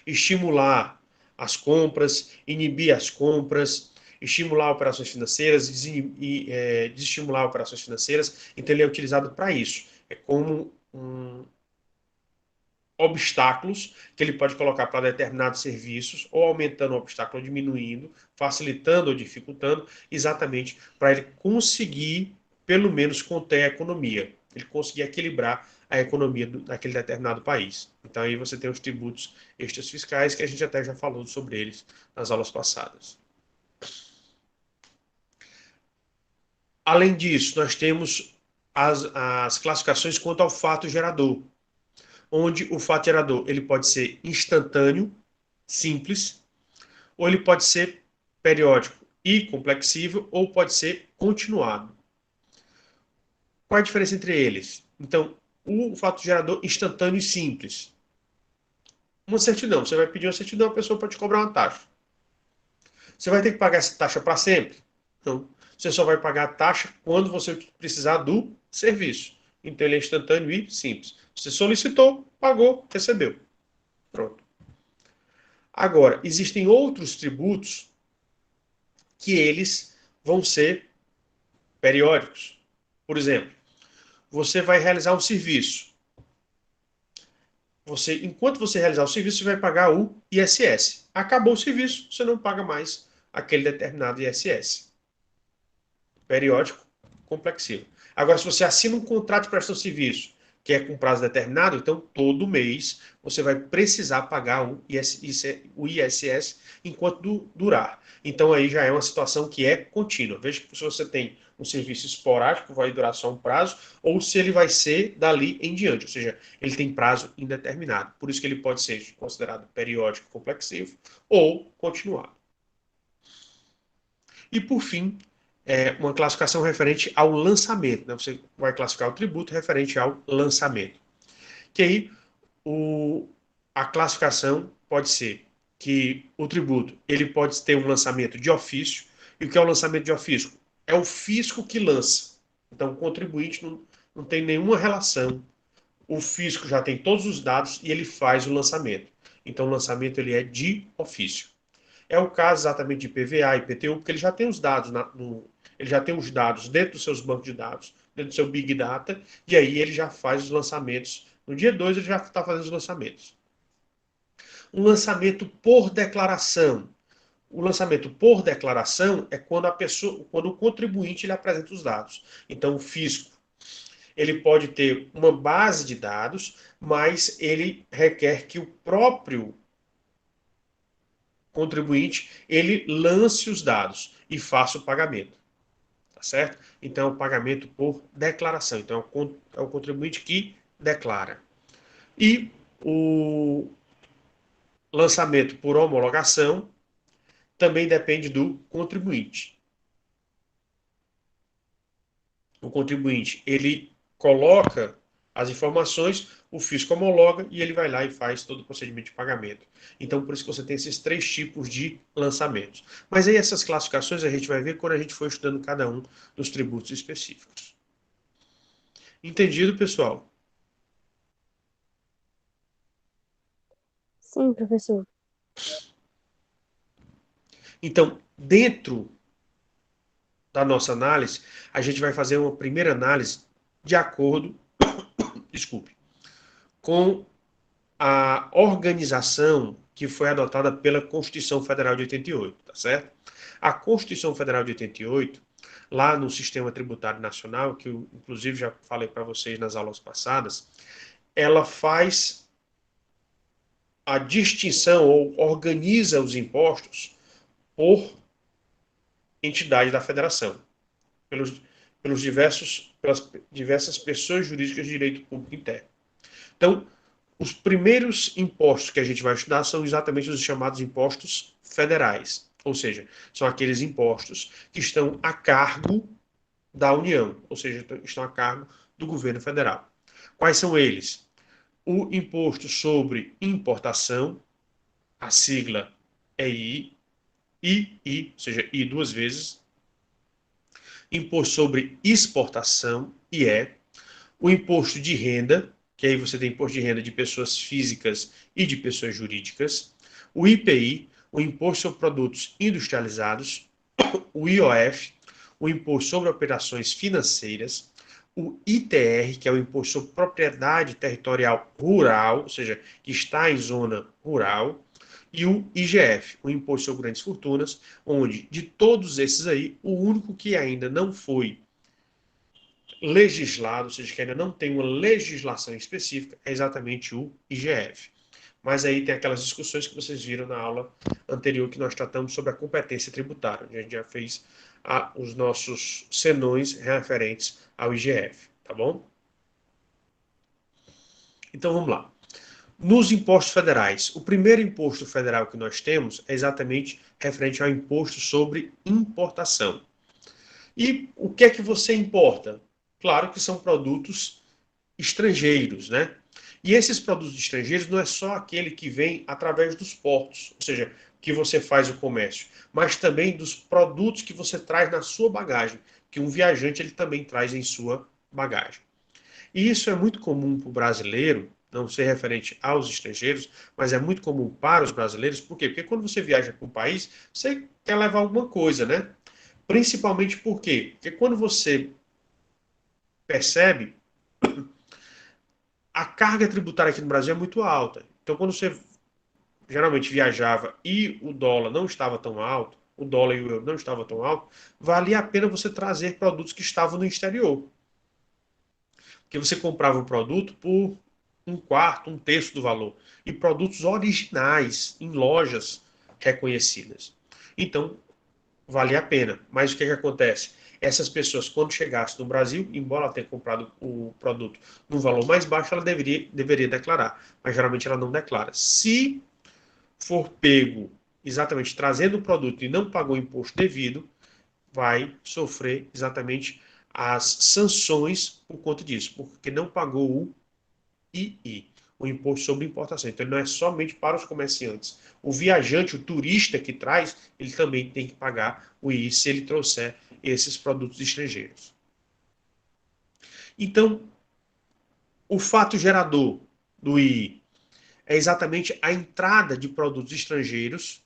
Estimular as compras, inibir as compras, estimular operações financeiras, desestimular operações financeiras. Então ele é utilizado para isso. É como obstáculos que ele pode colocar para determinados serviços, ou aumentando o obstáculo, ou diminuindo, facilitando ou dificultando, exatamente para ele conseguir, pelo menos, conter a economia. Ele conseguir equilibrar a economia daquele determinado país. Então aí você tem os tributos extras fiscais, que a gente até já falou sobre eles nas aulas passadas. Além disso, nós temos as classificações quanto ao fato gerador, onde o fato gerador ele pode ser instantâneo, simples, ou ele pode ser periódico e complexível, ou pode ser continuado. Qual é a diferença entre eles? Então, o fato gerador instantâneo e simples. Uma certidão, você vai pedir uma certidão, a pessoa pode cobrar uma taxa. Você vai ter que pagar essa taxa para sempre? Não. Você só vai pagar a taxa quando você precisar do serviço. Então ele é instantâneo e simples. Você solicitou, pagou, recebeu. Pronto. Agora, existem outros tributos que eles vão ser periódicos. Por exemplo, você vai realizar um serviço. Enquanto você realizar o serviço, você vai pagar o ISS. Acabou o serviço, você não paga mais aquele determinado ISS. Periódico, complexível. Agora, se você assina um contrato de prestação de serviço, que é com prazo determinado, então todo mês você vai precisar pagar o ISS enquanto durar. Então aí já é uma situação que é contínua. Veja que se você tem um serviço esporádico, vai durar só um prazo, ou se ele vai ser dali em diante, ou seja, ele tem prazo indeterminado. Por isso que ele pode ser considerado periódico complexivo ou continuado. E por fim, uma classificação referente ao lançamento. Né? Você vai classificar o tributo referente ao lançamento. Que aí a classificação pode ser que o tributo ele pode ter um lançamento de ofício. E o que é o lançamento de ofício? É o fisco que lança. Então o contribuinte não tem nenhuma relação. O fisco já tem todos os dados e ele faz o lançamento. Então o lançamento ele é de ofício. É o caso exatamente de IPVA, IPTU, porque ele já tem os dados, ele já tem os dados dentro dos seus bancos de dados, dentro do seu Big Data, e aí ele já faz os lançamentos. No dia 2 ele já está fazendo os lançamentos. Um lançamento por declaração. O lançamento por declaração é quando quando o contribuinte ele apresenta os dados. Então, o fisco, ele pode ter uma base de dados, mas ele requer que o próprio contribuinte ele lance os dados e faça o pagamento. Tá certo? Então, é o pagamento por declaração. Então, é o contribuinte que declara. E o lançamento por homologação também depende do contribuinte. O contribuinte, ele coloca as informações, o fisco homologa e ele vai lá e faz todo o procedimento de pagamento. Então, por isso que você tem esses 3 tipos de lançamentos. Mas aí essas classificações a gente vai ver quando a gente for estudando cada um dos tributos específicos. Entendido, pessoal? Sim, professor. Então, dentro da nossa análise, a gente vai fazer uma primeira análise de acordo, desculpe, com a organização que foi adotada pela Constituição Federal de 88, tá certo? A Constituição Federal de 88, lá no Sistema Tributário Nacional, que eu inclusive já falei para vocês nas aulas passadas, ela faz a distinção ou organiza os impostos por entidade da federação, pelas diversas pessoas jurídicas de direito público interno. Então, os primeiros impostos que a gente vai estudar são exatamente os chamados impostos federais, ou seja, são aqueles impostos que estão a cargo da União, ou seja, estão a cargo do governo federal. Quais são eles? O imposto sobre importação, a sigla é II, ou seja, I 2 vezes. Imposto sobre exportação, IE. O imposto de renda, que aí você tem imposto de renda de pessoas físicas e de pessoas jurídicas. O IPI, o Imposto sobre Produtos Industrializados. O IOF, o Imposto sobre Operações Financeiras. O ITR, que é o Imposto sobre Propriedade Territorial Rural, ou seja, que está em zona rural. E o IGF, o Imposto sobre Grandes Fortunas, onde de todos esses aí, o único que ainda não foi legislado, ou seja, que ainda não tem uma legislação específica, é exatamente o IGF. Mas aí tem aquelas discussões que vocês viram na aula anterior que nós tratamos sobre a competência tributária, onde a gente já fez os nossos senões referentes ao IGF, tá bom? Então vamos lá. Nos impostos federais, o primeiro imposto federal que nós temos é exatamente referente ao imposto sobre importação. E o que é que você importa? Claro que são produtos estrangeiros, né? E esses produtos estrangeiros não é só aquele que vem através dos portos, ou seja, que você faz o comércio, mas também dos produtos que você traz na sua bagagem, que um viajante ele também traz em sua bagagem. E isso é muito comum para o brasileiro, não ser referente aos estrangeiros, mas é muito comum para os brasileiros. Por quê? Porque quando você viaja para um país, você quer levar alguma coisa, né? Principalmente por quê? Porque quando você percebe, a carga tributária aqui no Brasil é muito alta. Então, quando você geralmente viajava e o dólar não estava tão alto, o dólar e o euro não estavam tão alto, valia a pena você trazer produtos que estavam no exterior. Porque você comprava um produto por um quarto, um terço do valor. E produtos originais, em lojas reconhecidas. Então, valia a pena. Mas o que acontece? Essas pessoas, quando chegassem no Brasil, embora ela tenha comprado o produto num valor mais baixo, ela deveria declarar. Mas geralmente ela não declara. Se for pego exatamente trazendo o produto e não pagou o imposto devido, vai sofrer exatamente as sanções por conta disso, porque não pagou o II, o Imposto sobre Importação. Então, ele não é somente para os comerciantes. O viajante, o turista que traz, ele também tem que pagar o II se ele trouxer esses produtos estrangeiros. Então, o fato gerador do II é exatamente a entrada de produtos estrangeiros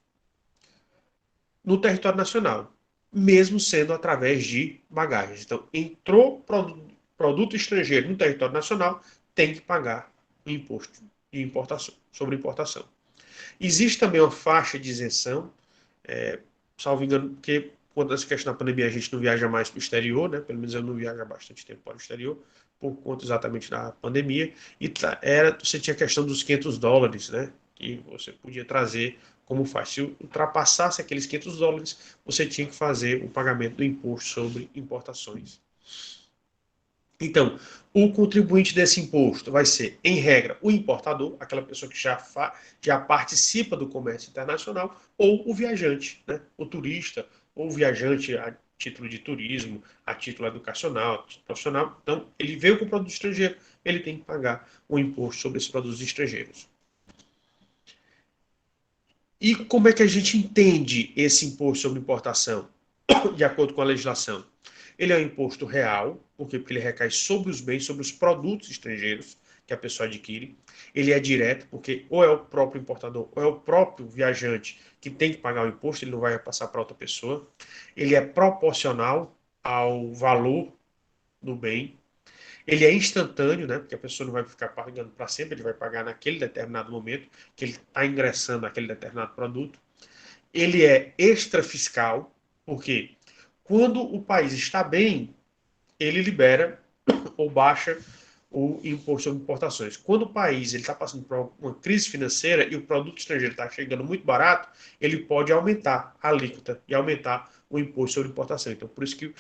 no território nacional, mesmo sendo através de bagagens. Então, entrou produto estrangeiro no território nacional, tem que pagar o imposto de importação, sobre importação. Existe também uma faixa de isenção, salvo engano, porque quando essa questão da pandemia a gente não viaja mais para o exterior, né? Pelo menos eu não viajo há bastante tempo para o exterior, por conta exatamente da pandemia, e você tinha a questão dos US$ 500, né? Que você podia trazer como faz. Se ultrapassasse aqueles US$ 500, você tinha que fazer o pagamento do imposto sobre importações. Então, o contribuinte desse imposto vai ser, em regra, o importador, aquela pessoa que já participa do comércio internacional, ou o viajante, né? O turista, ou o viajante a título de turismo, a título educacional, profissional. Então, ele veio com produto estrangeiro, ele tem que pagar o imposto sobre esses produtos estrangeiros. E como é que a gente entende esse imposto sobre importação, de acordo com a legislação? Ele é um imposto real, porque ele recai sobre os bens, sobre os produtos estrangeiros que a pessoa adquire. Ele é direto, porque ou é o próprio importador ou é o próprio viajante que tem que pagar o imposto, ele não vai passar para outra pessoa. Ele é proporcional ao valor do bem. Ele é instantâneo, né? Porque a pessoa não vai ficar pagando para sempre, ele vai pagar naquele determinado momento que ele está ingressando naquele determinado produto. Ele é extrafiscal, porque quando o país está bem, ele libera ou baixa o imposto sobre importações. Quando o país está passando por uma crise financeira e o produto estrangeiro está chegando muito barato, ele pode aumentar a alíquota e aumentar o imposto sobre importação. Então, por isso que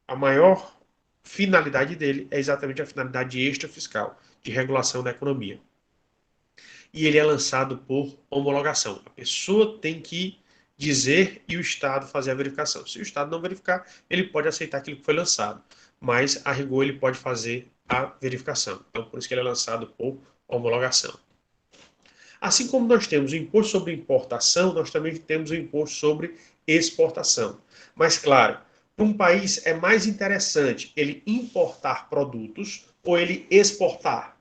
a maior finalidade dele é exatamente a finalidade extrafiscal, de regulação da economia. E ele é lançado por homologação. A pessoa tem que dizer e o Estado fazer a verificação. Se o Estado não verificar, ele pode aceitar aquilo que foi lançado, mas a rigor ele pode fazer a verificação. Então, por isso que ele é lançado por homologação. Assim como nós temos o imposto sobre importação, nós também temos o imposto sobre exportação. Mas, claro, para um país é mais interessante ele importar produtos ou ele exportar?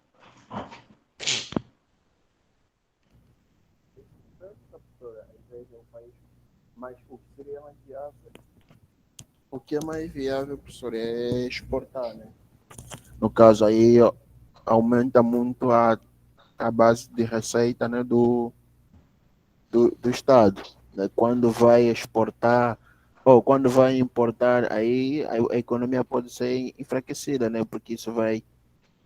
Mas o que seria mais viável? O que é mais viável, professor, é exportar, né? No caso aí, ó, aumenta muito a base de receita, né, do Estado. Né? Quando vai exportar ou quando vai importar, aí a economia pode ser enfraquecida, né? Porque isso vai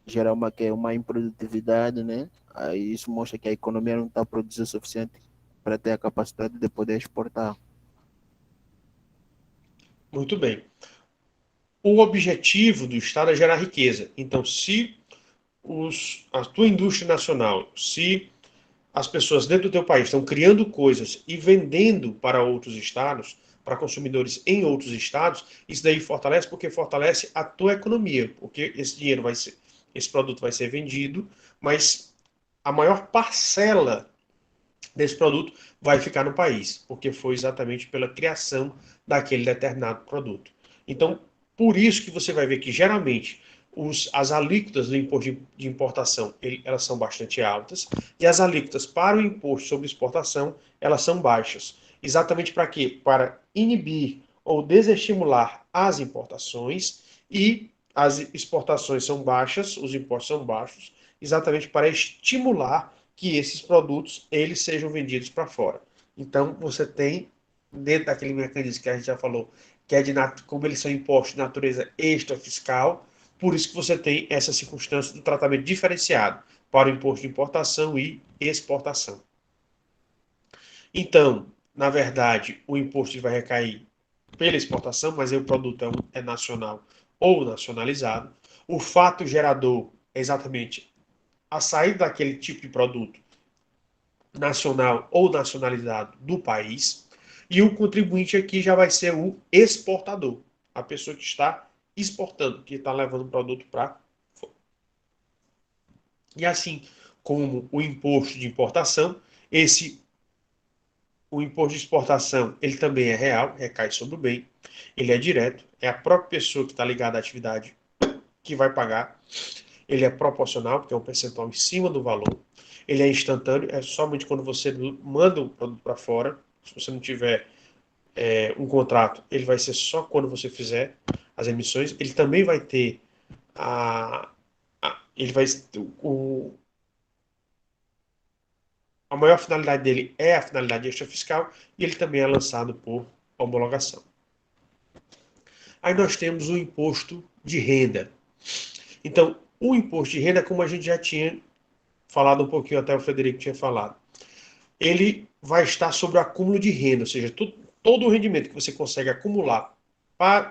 gerar uma improdutividade, né? Aí isso mostra que a economia não está produzindo o suficiente para ter a capacidade de poder exportar. Muito bem. O objetivo do Estado é gerar riqueza. Então, se a tua indústria nacional, se as pessoas dentro do teu país estão criando coisas e vendendo para outros estados, para consumidores em outros estados, isso daí fortalece porque fortalece a tua economia, porque esse dinheiro vai ser, esse produto vai ser vendido, mas a maior parcela desse produto vai ficar no país, porque foi exatamente pela criação daquele determinado produto. Então, por isso que você vai ver que geralmente as alíquotas do imposto de importação elas são bastante altas e as alíquotas para o imposto sobre exportação elas são baixas. Exatamente para quê? Para inibir ou desestimular as importações e as exportações são baixas, os impostos são baixos, exatamente para estimular que esses produtos eles sejam vendidos para fora. Então, você tem, dentro daquele mecanismo que a gente já falou, que é como eles são impostos de natureza extrafiscal, por isso que você tem essa circunstância do tratamento diferenciado para o imposto de importação e exportação. Então, na verdade, o imposto vai recair pela exportação, mas aí o produto é nacional ou nacionalizado. O fato gerador é exatamente a saída daquele tipo de produto nacional ou nacionalizado do país. E o contribuinte aqui já vai ser o exportador, a pessoa que está exportando, que está levando o produto para fora. E assim como o imposto de importação, o imposto de exportação ele também é real, recai sobre o bem, ele é direto, é a própria pessoa que está ligada à atividade que vai pagar. Ele é proporcional, porque é um percentual em cima do valor. Ele é instantâneo, é somente quando você manda o produto para fora. Se você não tiver um contrato, ele vai ser só quando você fizer as emissões. Ele também vai ter ele vai a maior finalidade dele é a finalidade extrafiscal e ele também é lançado por homologação. Aí nós temos o imposto de renda. Então, o imposto de renda, como a gente já tinha falado um pouquinho, até o Frederico tinha falado, ele vai estar sobre o acúmulo de renda, ou seja, todo o rendimento que você consegue acumular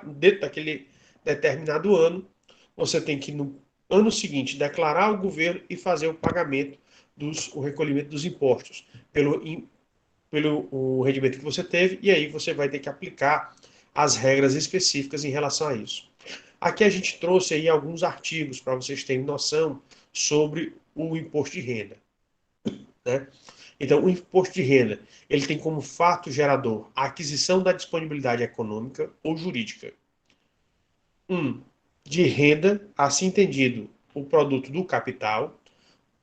dentro daquele determinado ano, você tem que, no ano seguinte, declarar ao governo e fazer o pagamento, o recolhimento dos impostos pelo o rendimento que você teve, e aí você vai ter que aplicar as regras específicas em relação a isso. Aqui a gente trouxe aí alguns artigos para vocês terem noção sobre o imposto de renda, né? Então, o imposto de renda, ele tem como fato gerador a aquisição da disponibilidade econômica ou jurídica. De renda, assim entendido, o produto do capital.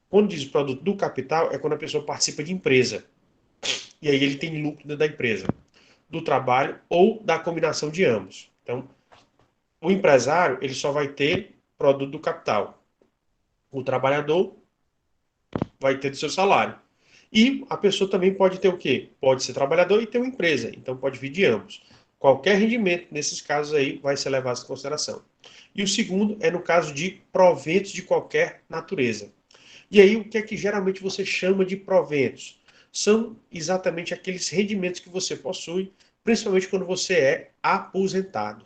Quando diz produto do capital, é quando a pessoa participa de empresa. E aí ele tem lucro dentro da empresa. Do trabalho ou da combinação de ambos. Então, o empresário, ele só vai ter produto do capital. O trabalhador vai ter do seu salário. E a pessoa também pode ter o quê? Pode ser trabalhador e ter uma empresa. Então pode vir de ambos. Qualquer rendimento nesses casos aí vai ser levado em consideração. E o segundo é no caso de proventos de qualquer natureza. E aí o que é que geralmente você chama de proventos? São exatamente aqueles rendimentos que você possui, principalmente quando você é aposentado.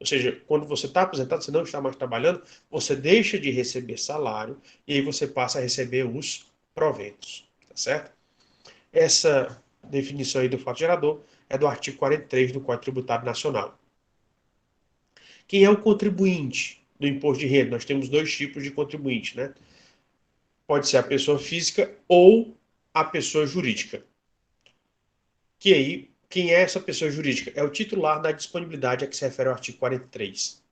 Ou seja, quando você está aposentado, você não está mais trabalhando, você deixa de receber salário e aí você passa a receber os proventos, tá certo? Essa definição aí do fato gerador é do artigo 43 do Código Tributário Nacional. Quem é o contribuinte do imposto de renda? Nós temos dois tipos de contribuinte, né? Pode ser a pessoa física ou a pessoa jurídica. Que aí, quem é essa pessoa jurídica? É o titular da disponibilidade a que se refere ao artigo 43.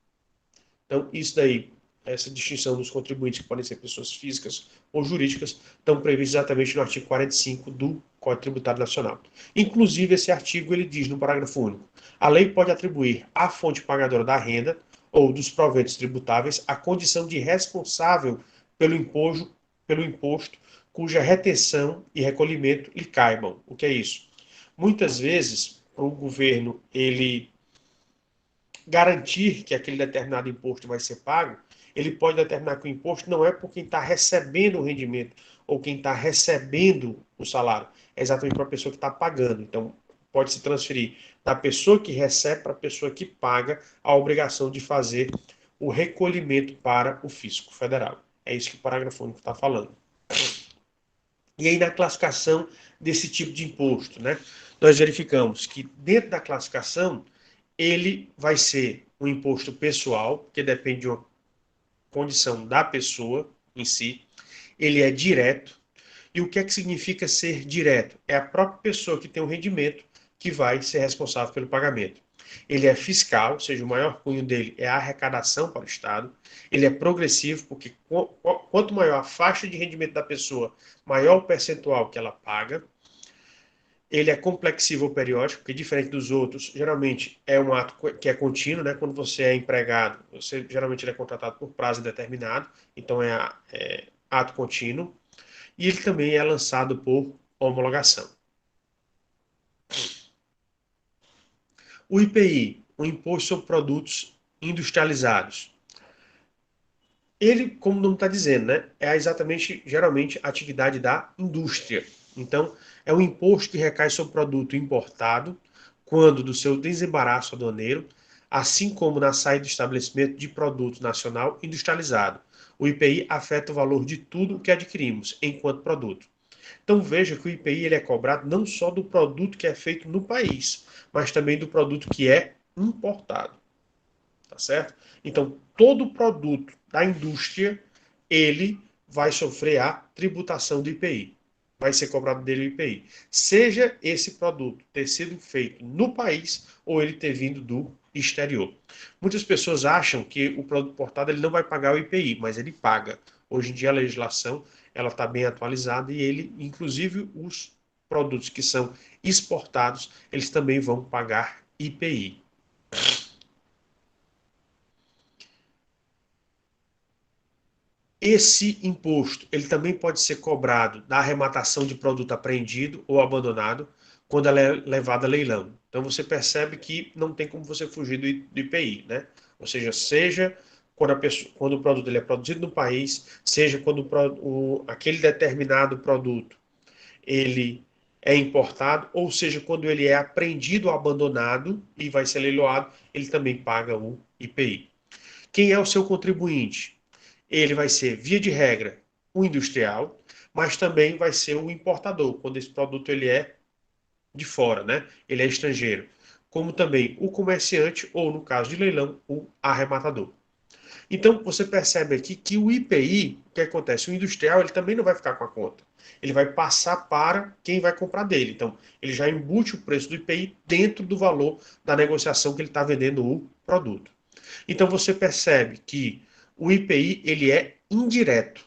Então, isso daí, essa distinção dos contribuintes, que podem ser pessoas físicas ou jurídicas, estão previstos exatamente no artigo 45 do Código Tributário Nacional. Inclusive, esse artigo ele diz no parágrafo único: a lei pode atribuir à fonte pagadora da renda ou dos proventos tributáveis a condição de responsável pelo imposto cuja retenção e recolhimento lhe caibam. O que é isso? Muitas vezes, o governo ele garantir que aquele determinado imposto vai ser pago, ele pode determinar que o imposto não é por quem está recebendo o rendimento ou quem está recebendo o salário, é exatamente para a pessoa que está pagando. Então, pode se transferir da pessoa que recebe para a pessoa que paga a obrigação de fazer o recolhimento para o fisco federal. É isso que o parágrafo único está falando. E aí, na classificação desse tipo de imposto, né, nós verificamos que dentro da classificação ele vai ser um imposto pessoal, que depende de uma condição da pessoa em si. Ele é direto. E o que é que significa ser direto? É a própria pessoa que tem o rendimento que vai ser responsável pelo pagamento. Ele é fiscal, ou seja, o maior cunho dele é a arrecadação para o Estado. Ele é progressivo, porque quanto maior a faixa de rendimento da pessoa, maior o percentual que ela paga. Ele é complexível periódico, que diferente dos outros, geralmente é um ato que é contínuo, né? Quando você é empregado, geralmente ele é contratado por prazo indeterminado, então é ato contínuo. E ele também é lançado por homologação. O IPI, o Imposto sobre Produtos Industrializados. Ele, como o nome está dizendo, né? É exatamente, geralmente, a atividade da indústria. Então, é um imposto que recai sobre produto importado, quando do seu desembaraço aduaneiro, assim como na saída do estabelecimento de produto nacional industrializado. O IPI afeta o valor de tudo o que adquirimos enquanto produto. Então veja que o IPI ele é cobrado não só do produto que é feito no país, mas também do produto que é importado. Tá certo? Então, todo produto da indústria, ele vai sofrer a tributação do IPI. Vai ser cobrado dele o IPI. Seja esse produto ter sido feito no país ou ele ter vindo do exterior. Muitas pessoas acham que o produto importado ele não vai pagar o IPI, mas ele paga. Hoje em dia a legislação ela está bem atualizada e ele, inclusive, os produtos que são exportados, eles também vão pagar IPI. Esse imposto, ele também pode ser cobrado da arrematação de produto apreendido ou abandonado quando ela é levada a leilão. Então você percebe que não tem como você fugir do IPI, né? Ou seja quando o produto ele é produzido no país, seja quando aquele determinado produto ele é importado, ou seja, quando ele é apreendido ou abandonado e vai ser leiloado, ele também paga o IPI. Quem é o seu contribuinte? Ele vai ser, via de regra, o industrial, mas também vai ser o importador, quando esse produto ele é de fora, né? Ele é estrangeiro. Como também o comerciante, ou no caso de leilão, o arrematador. Então, você percebe aqui que o IPI, o que acontece? O industrial, ele também não vai ficar com a conta. Ele vai passar para quem vai comprar dele. Então, ele já embute o preço do IPI dentro do valor da negociação que ele está vendendo o produto. Então, você percebe que o IPI, ele é indireto.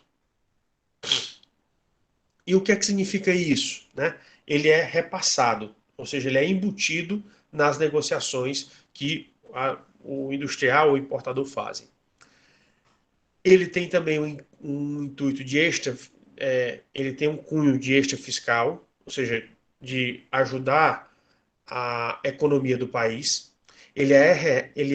E o que é que significa isso? Né? Ele é repassado, ou seja, ele é embutido nas negociações que o industrial ou o importador fazem. Ele tem também um intuito de ele tem um cunho de extra fiscal, ou seja, de ajudar a economia do país. Ele é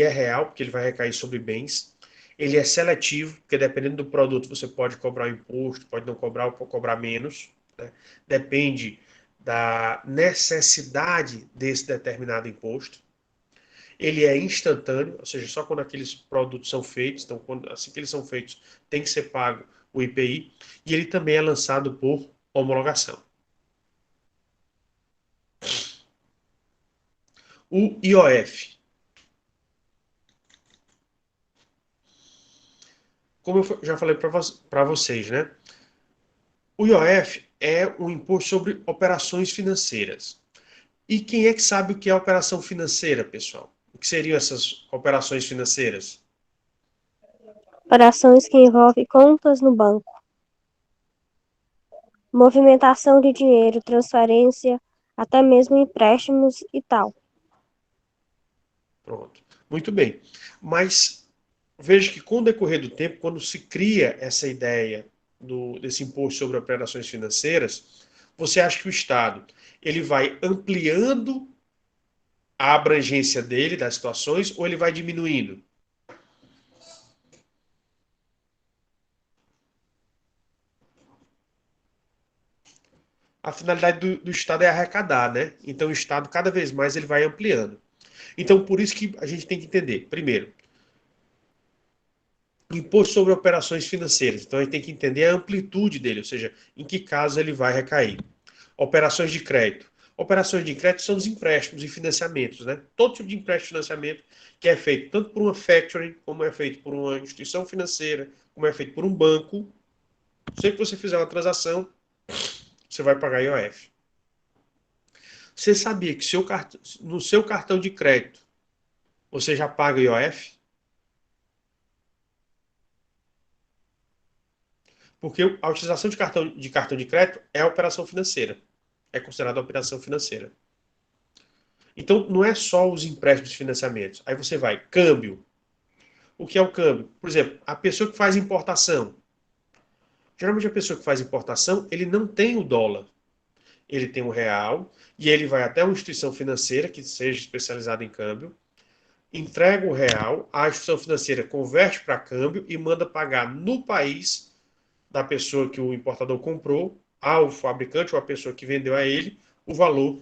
real, porque ele vai recair sobre bens. Ele é seletivo, porque dependendo do produto você pode cobrar um imposto, pode não cobrar ou pode cobrar menos. Né? Depende da necessidade desse determinado imposto. Ele é instantâneo, ou seja, só quando aqueles produtos são feitos, então assim que eles são feitos tem que ser pago o IPI, e ele também é lançado por homologação. O IOF. Como eu já falei para vocês, né? O IOF é um imposto sobre operações financeiras. E quem é que sabe o que é operação financeira, pessoal? O que seriam essas operações financeiras? Operações que envolvem contas no banco, movimentação de dinheiro, transferência, até mesmo empréstimos e tal. Pronto. Muito bem. Mas veja que com o decorrer do tempo, quando se cria essa ideia desse imposto sobre operações financeiras, você acha que o Estado ele vai ampliando a abrangência dele, das situações, ou ele vai diminuindo? A finalidade do Estado é arrecadar, né? Então o Estado, cada vez mais, ele vai ampliando. Então, por isso que a gente tem que entender, primeiro, imposto sobre operações financeiras. Então, a gente tem que entender a amplitude dele, ou seja, em que caso ele vai recair. Operações de crédito. Operações de crédito são os empréstimos e financiamentos, né? Todo tipo de empréstimo e financiamento que é feito tanto por uma factoring, como é feito por uma instituição financeira, como é feito por um banco. Sempre que você fizer uma transação, você vai pagar IOF. Você sabia que no seu cartão de crédito você já paga IOF? Porque a utilização de cartão de crédito é a operação financeira. É considerada operação financeira. Então, não é só os empréstimos e financiamentos. Aí você vai, câmbio. O que é o câmbio? Por exemplo, a pessoa que faz importação. Geralmente a pessoa que faz importação, ele não tem o dólar. Ele tem o real e ele vai até uma instituição financeira que seja especializada em câmbio, entrega o real, a instituição financeira converte para câmbio e manda pagar no país da pessoa que o importador comprou, ao fabricante ou à pessoa que vendeu a ele, o valor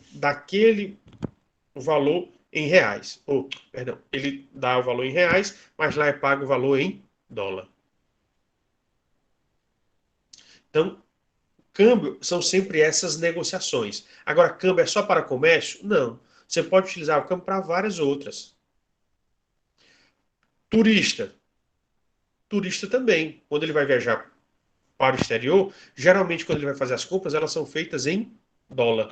em reais. Perdão, ele dá o valor em reais, mas lá é pago o valor em dólar. Então, câmbio são sempre essas negociações. Agora, câmbio é só para comércio? Não. Você pode utilizar o câmbio para várias outras. Turista. Turista também. Quando ele vai viajar para o exterior, geralmente quando ele vai fazer as compras, elas são feitas em dólar.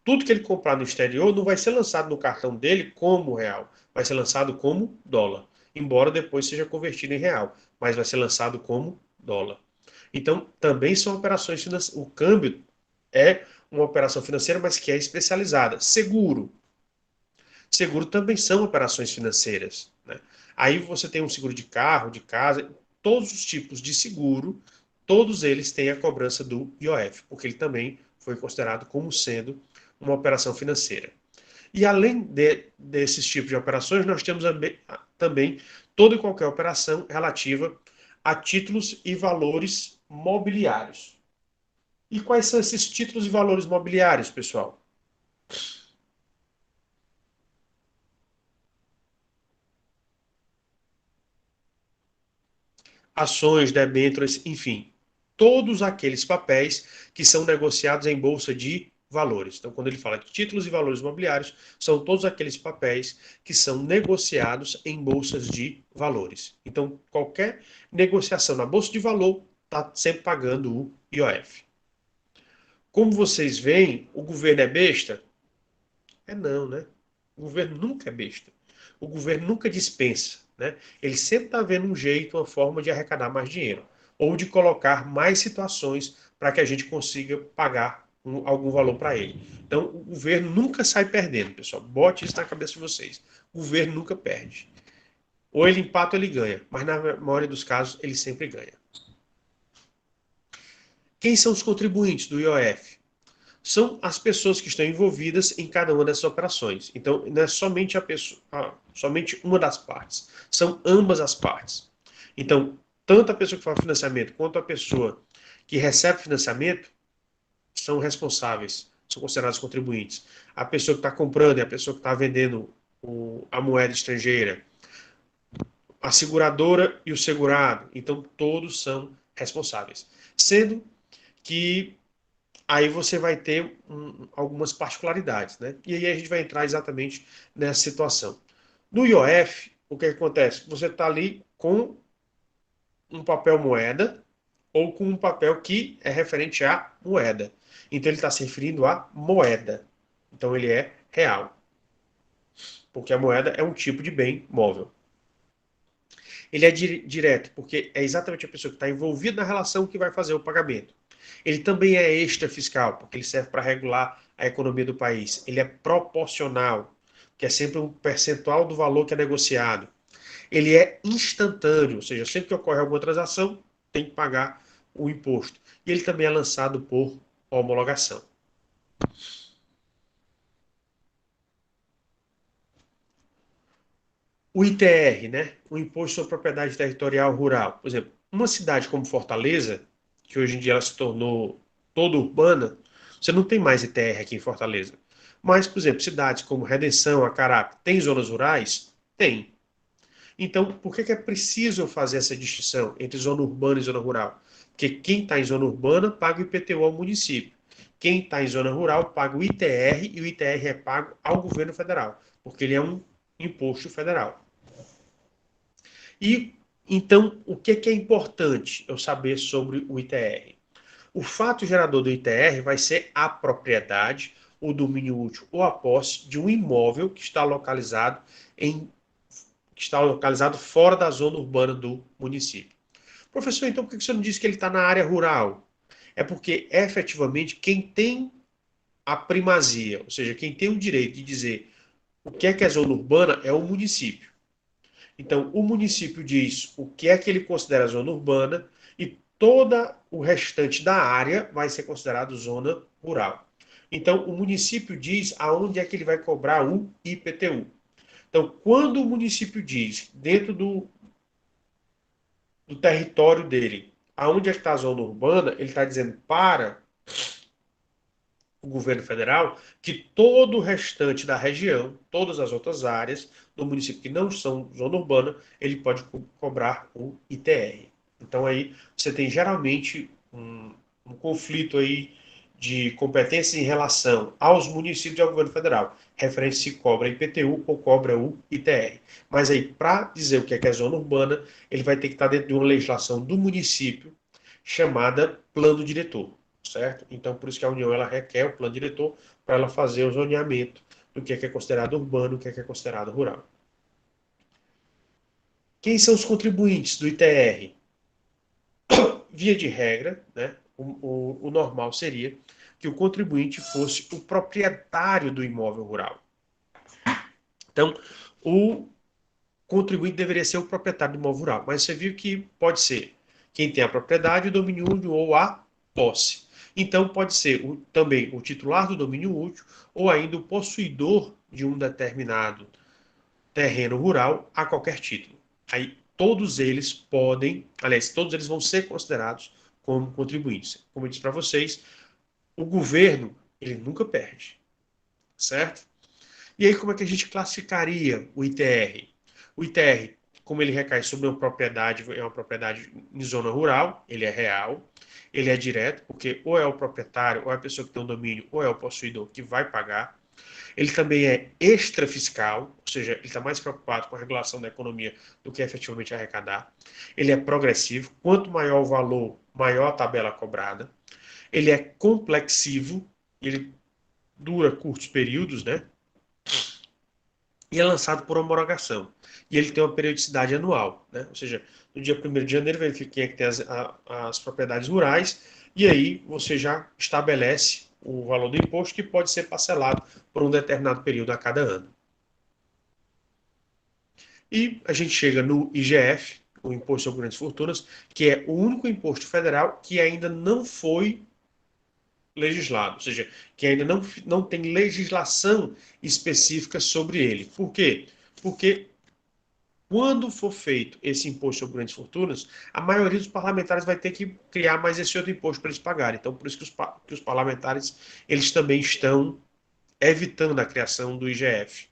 Tudo que ele comprar no exterior não vai ser lançado no cartão dele como real, vai ser lançado como dólar. Embora depois seja convertido em real, mas vai ser lançado como dólar. Então, também são operações financeiras. O câmbio é uma operação financeira, mas que é especializada. Seguro. Seguro também são operações financeiras, né? Aí você tem um seguro de carro, de casa, todos os tipos de seguro, todos eles têm a cobrança do IOF, porque ele também foi considerado como sendo uma operação financeira. E além desses tipos de operações, nós temos também toda e qualquer operação relativa a títulos e valores mobiliários. E quais são esses títulos e valores mobiliários, pessoal? Ações, debêntures, enfim, todos aqueles papéis que são negociados em bolsa de valores. Então, quando ele fala de títulos e valores imobiliários, são todos aqueles papéis que são negociados em bolsas de valores. Então, qualquer negociação na bolsa de valor está sempre pagando o IOF. Como vocês veem, o governo é besta? É não, né? O governo nunca é besta. O governo nunca dispensa, né? Ele sempre está vendo um jeito, uma forma de arrecadar mais dinheiro ou de colocar mais situações para que a gente consiga pagar algum valor para ele. Então, o governo nunca sai perdendo, pessoal. Bote isso na cabeça de vocês. O governo nunca perde. Ou ele empata ou ele ganha, mas na maioria dos casos ele sempre ganha. Quem são os contribuintes do IOF? São as pessoas que estão envolvidas em cada uma dessas operações. Então, não é somente somente uma das partes, são ambas as partes. Então, tanto a pessoa que faz financiamento quanto a pessoa que recebe financiamento são responsáveis, são considerados contribuintes. A pessoa que está comprando e a pessoa que está vendendo a moeda estrangeira, a seguradora e o segurado, então todos são responsáveis. Sendo que aí você vai ter algumas particularidades, né? E aí a gente vai entrar exatamente nessa situação. No IOF, o que acontece? Você está ali com um papel moeda ou com um papel que é referente à moeda. Então ele está se referindo à moeda. Então ele é real. Porque a moeda é um tipo de bem móvel. Ele é direto, porque é exatamente a pessoa que está envolvida na relação que vai fazer o pagamento. Ele também é extrafiscal, porque ele serve para regular a economia do país. Ele é proporcional, que é sempre um percentual do valor que é negociado. Ele é instantâneo, ou seja, sempre que ocorre alguma transação, tem que pagar o imposto. E ele também é lançado por homologação. O ITR, né? O Imposto sobre Propriedade Territorial Rural. Por exemplo, uma cidade como Fortaleza, que hoje em dia ela se tornou toda urbana, você não tem mais ITR aqui em Fortaleza. Mas, por exemplo, cidades como Redenção, Acarape, tem zonas rurais? Tem. Então, por que é preciso fazer essa distinção entre zona urbana e zona rural? Porque quem está em zona urbana paga o IPTU ao município. Quem está em zona rural paga o ITR e o ITR é pago ao governo federal, porque ele é um imposto federal. E então, o que é importante eu saber sobre o ITR? O fato gerador do ITR vai ser a propriedade, o domínio útil ou a posse de um imóvel que está localizado fora da zona urbana do município. Professor, então por que você não disse que ele está na área rural? É porque, efetivamente, quem tem a primazia, ou seja, quem tem o direito de dizer o que é zona urbana é o município. Então, o município diz o que é que ele considera zona urbana e toda o restante da área vai ser considerado zona rural. Então, o município diz aonde é que ele vai cobrar o IPTU. Então, quando o município diz, dentro do território dele, aonde é que está a zona urbana, ele está dizendo para o governo federal que todo o restante da região, todas as outras áreas do município que não são zona urbana, ele pode cobrar o ITR. Então aí você tem geralmente um conflito aí de competências em relação aos municípios e ao governo federal, referente se cobra IPTU ou cobra o ITR. Mas aí, para dizer o que é zona urbana, ele vai ter que estar dentro de uma legislação do município chamada plano diretor, certo? Então, por isso que a União ela requer o plano diretor para ela fazer o zoneamento do que é considerado urbano, o que é considerado rural. Quem são os contribuintes do ITR? Via de regra, né, o normal seria que o contribuinte fosse o proprietário do imóvel rural. Então, o contribuinte deveria ser o proprietário do imóvel rural, mas você viu que pode ser quem tem a propriedade, o domínio útil ou a posse. Então, pode ser também o titular do domínio útil ou ainda o possuidor de um determinado terreno rural a qualquer título. Aí, todos eles podem, aliás, todos eles vão ser considerados como contribuintes. Como eu disse para vocês, o governo, ele nunca perde, certo? E aí, como é que a gente classificaria o ITR? O ITR, como ele recai sobre uma propriedade, é uma propriedade em zona rural, ele é real, ele é direto, porque ou é o proprietário, ou é a pessoa que tem o domínio, ou é o possuidor que vai pagar. Ele também é extrafiscal, ou seja, ele está mais preocupado com a regulação da economia do que efetivamente arrecadar. Ele é progressivo, quanto maior o valor, maior a tabela cobrada. Ele é complexivo, ele dura curtos períodos, né? E é lançado por homologação. E ele tem uma periodicidade anual, né? Ou seja, no dia 1º de janeiro verifica quem é que tem as propriedades rurais, e aí você já estabelece o valor do imposto que pode ser parcelado por um determinado período a cada ano. E a gente chega no IGF, o Imposto sobre Grandes Fortunas, que é o único imposto federal que ainda não foi legislado, ou seja, que ainda não tem legislação específica sobre ele. Por quê? Porque quando for feito esse imposto sobre grandes fortunas, a maioria dos parlamentares vai ter que criar mais esse outro imposto para eles pagarem. Então, por isso que os parlamentares eles também estão evitando a criação do IGF.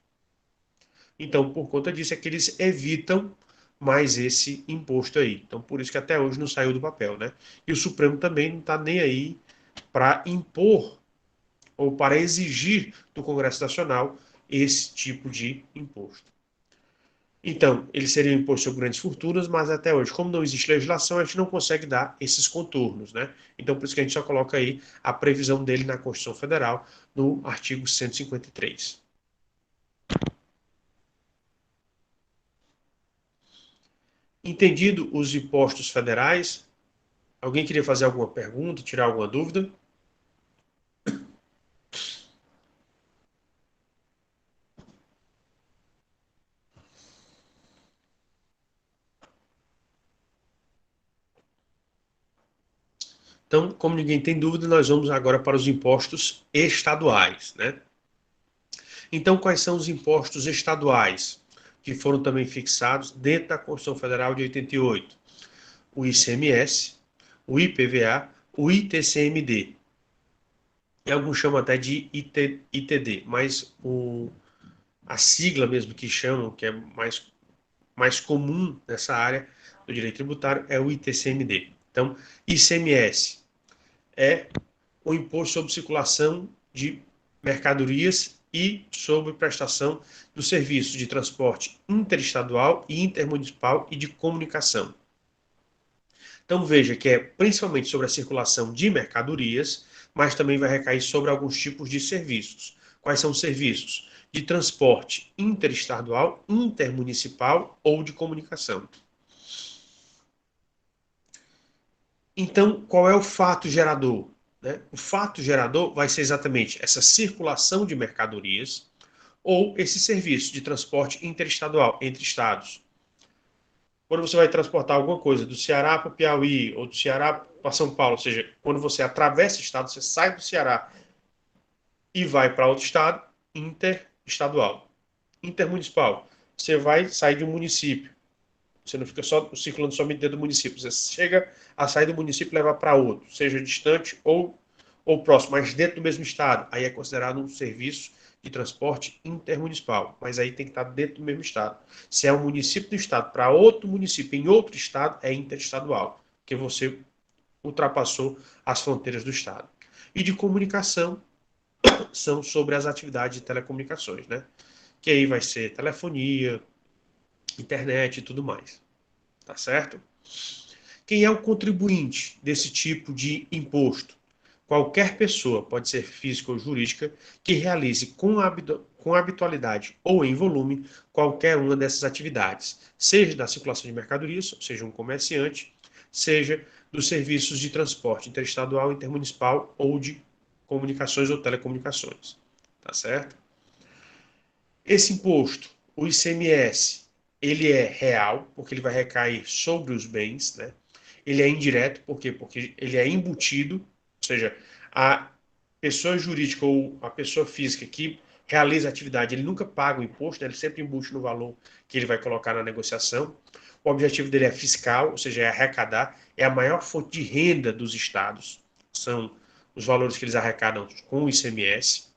Então, por conta disso, é que eles evitam mais esse imposto aí. Então, por isso que até hoje não saiu do papel, né? E o Supremo também não está nem aí para impor ou para exigir do Congresso Nacional esse tipo de imposto. Então, ele seria um imposto sobre grandes fortunas, mas até hoje, como não existe legislação, a gente não consegue dar esses contornos, né? Então, por isso que a gente só coloca aí a previsão dele na Constituição Federal, no artigo 153. Entendido os impostos federais, alguém queria fazer alguma pergunta, tirar alguma dúvida? Então, como ninguém tem dúvida, nós vamos agora para os impostos estaduais, né? Então, quais são os impostos estaduais que foram também fixados dentro da Constituição Federal de 88? O ICMS, o IPVA, o ITCMD. E alguns chamam até de ITD, mas a sigla mesmo que chamam, que é mais comum nessa área do direito tributário, é o ITCMD. Então, ICMS é o Imposto sobre Circulação de Mercadorias e sobre prestação dos serviços de transporte interestadual e intermunicipal e de comunicação. Então veja que é principalmente sobre a circulação de mercadorias, mas também vai recair sobre alguns tipos de serviços. Quais são os serviços? De transporte interestadual, intermunicipal ou de comunicação. Então, qual é o fato gerador? Né? O fato gerador vai ser exatamente essa circulação de mercadorias ou esse serviço de transporte interestadual, entre estados. Quando você vai transportar alguma coisa do Ceará para o Piauí ou do Ceará para São Paulo, ou seja, quando você atravessa o estado, você sai do Ceará e vai para outro estado, interestadual. Intermunicipal, você vai sair de um município. Você não fica só circulando somente dentro do município. Você chega a sair do município e levar para outro, seja distante ou próximo, mas dentro do mesmo estado. Aí é considerado um serviço de transporte intermunicipal, mas aí tem que estar dentro do mesmo estado. Se é um município do estado para outro município em outro estado, é interestadual, porque você ultrapassou as fronteiras do estado. E de comunicação são sobre as atividades de telecomunicações, né? Que aí vai ser telefonia, internet e tudo mais. Tá certo? Quem é o contribuinte desse tipo de imposto? Qualquer pessoa, pode ser física ou jurídica, que realize com habitualidade ou em volume qualquer uma dessas atividades, seja da circulação de mercadorias, seja um comerciante, seja dos serviços de transporte interestadual, intermunicipal ou de comunicações ou telecomunicações, tá certo? Esse imposto, o ICMS, ele é real, porque ele vai recair sobre os bens, né? Ele é indireto, por quê? Porque ele é embutido, ou seja, a pessoa jurídica ou a pessoa física que realiza a atividade, ele nunca paga o imposto, né? Ele sempre embute no valor que ele vai colocar na negociação. O objetivo dele é fiscal, ou seja, é arrecadar, é a maior fonte de renda dos estados, são os valores que eles arrecadam com o ICMS.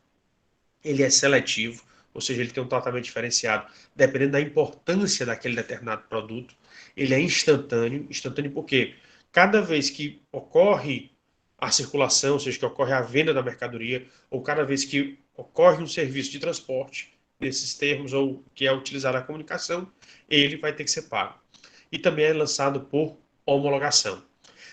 Ele é seletivo, ou seja, ele tem um tratamento diferenciado dependendo da importância daquele determinado produto. Ele é instantâneo, instantâneo porque cada vez que ocorre a circulação, ou seja, que ocorre a venda da mercadoria, ou cada vez que ocorre um serviço de transporte, nesses termos, ou que é utilizada a comunicação, ele vai ter que ser pago. E também é lançado por homologação.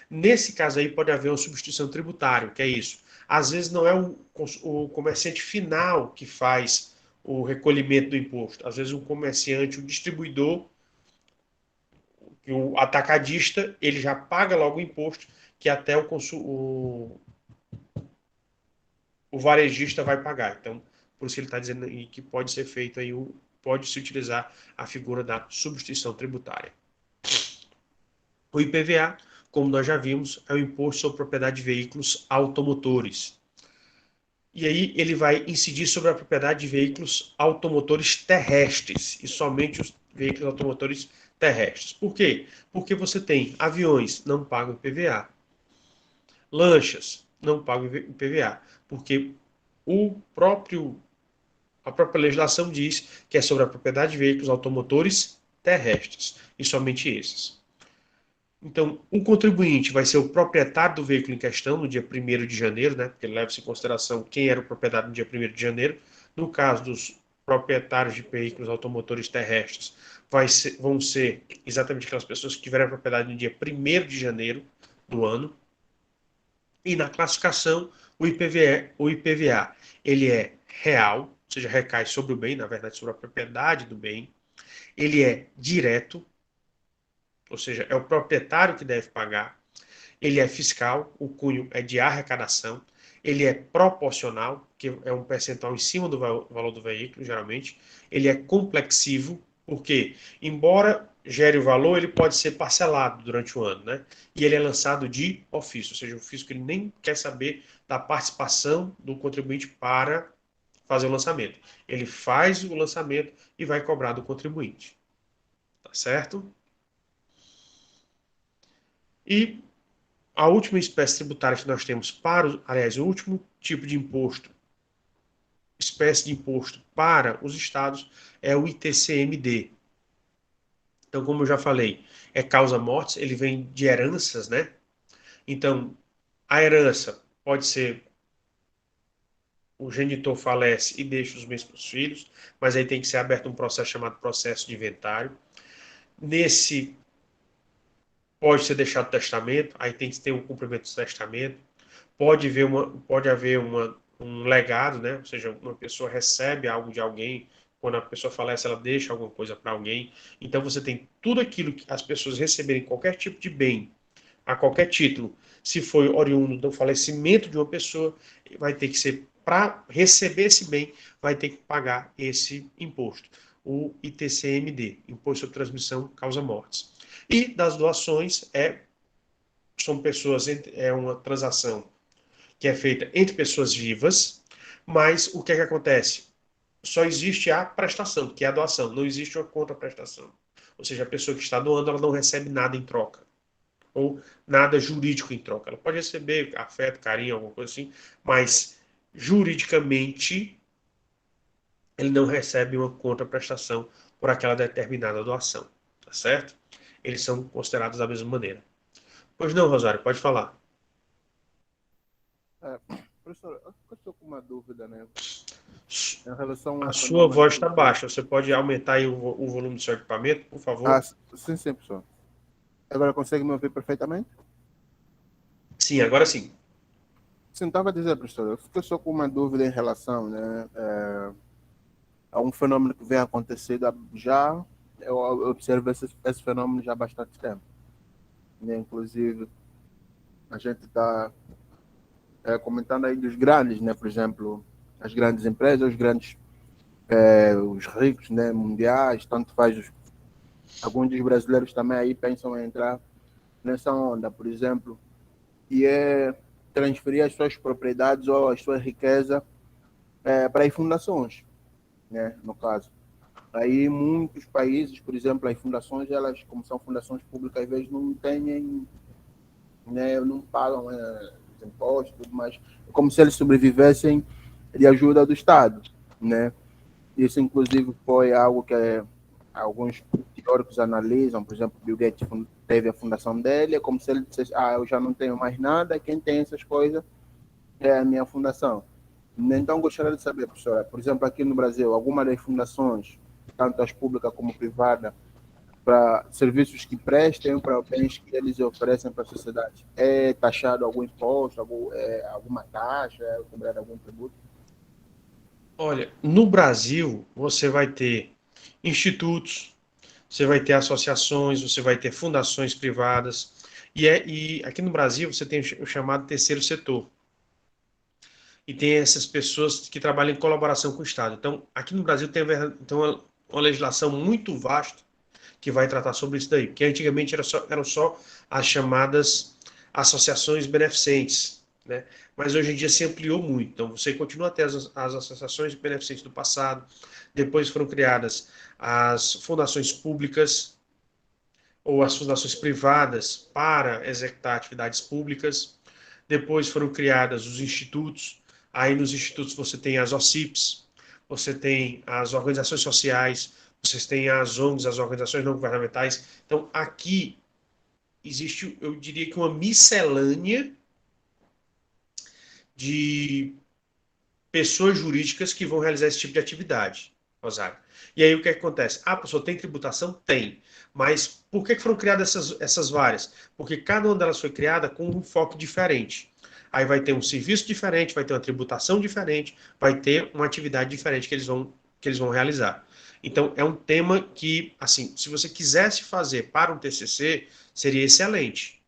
Nesse caso aí pode haver uma substituição tributária, que é isso. Às vezes não é o comerciante final que faz o recolhimento do imposto. Às vezes o comerciante, o distribuidor, o atacadista, ele já paga logo o imposto que até o varejista vai pagar. Então, por isso que ele está dizendo aí que pode ser feito aí, pode se utilizar a figura da substituição tributária. O IPVA, como nós já vimos, é o Imposto sobre Propriedade de Veículos Automotores. E aí ele vai incidir sobre a propriedade de veículos automotores terrestres, e somente os veículos automotores terrestres. Por quê? Porque você tem aviões, não pagam IPVA. Lanchas, não pagam IPVA. Porque a própria legislação diz que é sobre a propriedade de veículos automotores terrestres, e somente esses. Então, o contribuinte vai ser o proprietário do veículo em questão no dia 1º de janeiro, né? Porque leva-se em consideração quem era o proprietário no dia 1º de janeiro. No caso dos proprietários de veículos automotores terrestres, vão ser exatamente aquelas pessoas que tiveram a propriedade no dia 1º de janeiro do ano. E na classificação, o IPVA ele é real, ou seja, recai sobre o bem, na verdade, sobre a propriedade do bem. Ele é direto, ou seja, é o proprietário que deve pagar. Ele é fiscal, o cunho é de arrecadação. Ele é proporcional, que é um percentual em cima do valor do veículo, geralmente. Ele é complexivo, porque, embora gere o valor, ele pode ser parcelado durante o ano, né? E ele é lançado de ofício, ou seja, o fisco ele nem quer saber da participação do contribuinte para fazer o lançamento. Ele faz o lançamento e vai cobrar do contribuinte. Tá certo? E a última espécie tributária que nós temos aliás, o último tipo de imposto, espécie de imposto para os estados é o ITCMD. Então, como eu já falei, é causa mortis, ele vem de heranças, né? Então, a herança pode ser o genitor falece e deixa os bens para os filhos, mas aí tem que ser aberto um processo chamado processo de inventário. Nesse pode ser deixado testamento, aí tem que ter um cumprimento do testamento. Pode haver um legado, né? Ou seja, uma pessoa recebe algo de alguém, quando a pessoa falece, ela deixa alguma coisa para alguém. Então você tem tudo aquilo que as pessoas receberem, qualquer tipo de bem, a qualquer título, se foi oriundo do falecimento de uma pessoa, vai ter que ser, para receber esse bem, vai ter que pagar esse imposto, o ITCMD, Imposto sobre Transmissão Causa Mortes. E das doações, são pessoas, é uma transação que é feita entre pessoas vivas, mas o que é que acontece? Só existe a prestação, que é a doação, não existe uma contraprestação. Ou seja, a pessoa que está doando, ela não recebe nada em troca, ou nada jurídico em troca. Ela pode receber afeto, carinho, alguma coisa assim, mas juridicamente ele não recebe uma contraprestação por aquela determinada doação, tá certo? Eles são considerados da mesma maneira. Pois não, Rosário, pode falar. Professor, eu estou com uma dúvida, né? Em relação A ao sua fenômeno voz está do... baixa. Você pode aumentar aí o volume do seu equipamento, por favor? Sim, professor. Agora consegue me ouvir perfeitamente? Sim, agora sim. Sim, estava a dizer, professor, eu fiquei só com uma dúvida em relação, né, a um fenômeno que vem acontecendo já, eu observo esse fenômeno já há bastante tempo. Né? Inclusive, a gente está comentando aí dos grandes, né? Por exemplo, as grandes empresas, os ricos, né? Mundiais, tanto faz. Alguns dos brasileiros também aí pensam em entrar nessa onda, por exemplo, e é transferir as suas propriedades ou a sua riqueza para as fundações, né? No caso. Aí muitos países, por exemplo, as fundações, elas, como são fundações públicas, às vezes não têm, né, não pagam os impostos, tudo mais. É como se eles sobrevivessem de ajuda do Estado, né? Isso, inclusive, foi algo que alguns teóricos analisam. Por exemplo, Bill Gates teve a fundação dele, é como se ele dissesse, eu já não tenho mais nada, quem tem essas coisas é a minha fundação. Então, gostaria de saber, professora, por exemplo, aqui no Brasil, alguma das fundações, tanto as públicas como privadas, para serviços que prestem, para bens que eles oferecem para a sociedade, é taxado algum imposto, alguma taxa, é cobrado algum tributo? Olha, no Brasil, você vai ter institutos, você vai ter associações, você vai ter fundações privadas, e aqui no Brasil você tem o chamado terceiro setor, e tem essas pessoas que trabalham em colaboração com o Estado. Então, aqui no Brasil tem uma legislação muito vasta que vai tratar sobre isso daí, porque antigamente eram só as chamadas associações beneficentes, né? Mas hoje em dia se ampliou muito. Então você continua a ter as associações beneficentes do passado, depois foram criadas as fundações públicas ou as fundações privadas para executar atividades públicas, depois foram criadas os institutos, aí nos institutos você tem as OCIPs, você tem as organizações sociais, vocês têm as ONGs, as organizações não governamentais. Então, aqui existe, eu diria que uma miscelânea de pessoas jurídicas que vão realizar esse tipo de atividade, Rosário. E aí o que acontece? Professor, tem tributação? Tem. Mas por que foram criadas essas várias? Porque cada uma delas foi criada com um foco diferente. Aí vai ter um serviço diferente, vai ter uma tributação diferente, vai ter uma atividade diferente que eles vão realizar. Então, é um tema que, assim, se você quisesse fazer para um TCC, seria excelente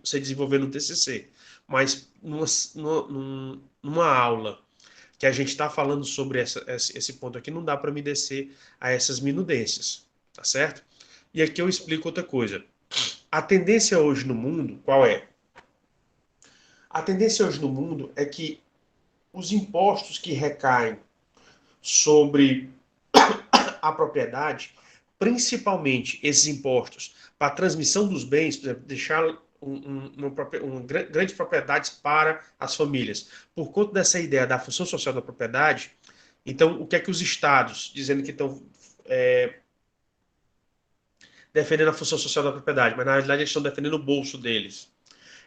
você desenvolver no TCC. Mas numa aula que a gente está falando sobre esse ponto aqui, não dá para me descer a essas minudências, tá certo? E aqui eu explico outra coisa. A tendência hoje no mundo, qual é? A tendência hoje no mundo é que os impostos que recaem sobre a propriedade, principalmente esses impostos para a transmissão dos bens, por exemplo, deixar grandes propriedades para as famílias. Por conta dessa ideia da função social da propriedade, então o que é que os estados, dizendo que estão defendendo a função social da propriedade, mas na realidade eles estão defendendo o bolso deles.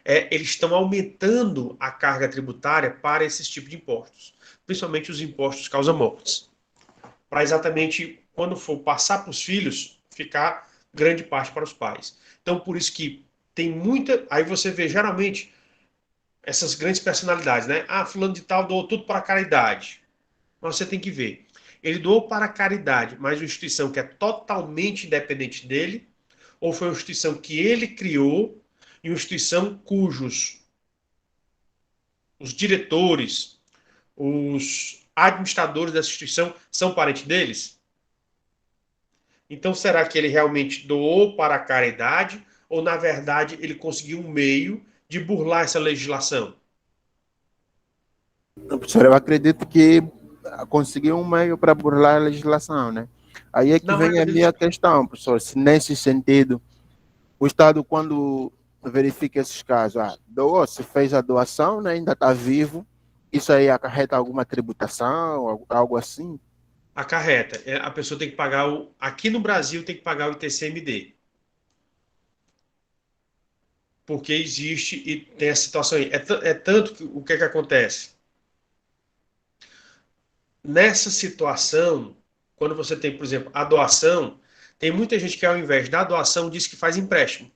Eles estão aumentando a carga tributária para esses tipos de impostos, principalmente os impostos causa-mortes, para exatamente, quando for passar para os filhos, ficar grande parte para os pais. Então, por isso que tem muita... Aí você vê, geralmente, essas grandes personalidades, né? Fulano de tal doou tudo para a caridade. Mas você tem que ver. Ele doou para a caridade, mas uma instituição que é totalmente independente dele, ou foi uma instituição que ele criou e uma instituição cujos os diretores, os administradores dessa instituição são parentes deles? Então, será que ele realmente doou para a caridade ou, na verdade, ele conseguiu um meio de burlar essa legislação? Professor, eu acredito que conseguiu um meio para burlar a legislação, né? Aí é que Na vem a maioria minha dos... questão, professor. Se nesse sentido, o Estado, quando verifica esses casos, doou, se fez a doação, né, ainda está vivo, isso aí acarreta alguma tributação, algo assim? Acarreta. A pessoa tem que pagar aqui no Brasil tem que pagar o ITCMD. Porque existe e tem a situação aí. É tanto que o que é que acontece? Nessa situação, quando você tem, por exemplo, a doação, tem muita gente que ao invés da doação diz que faz empréstimo.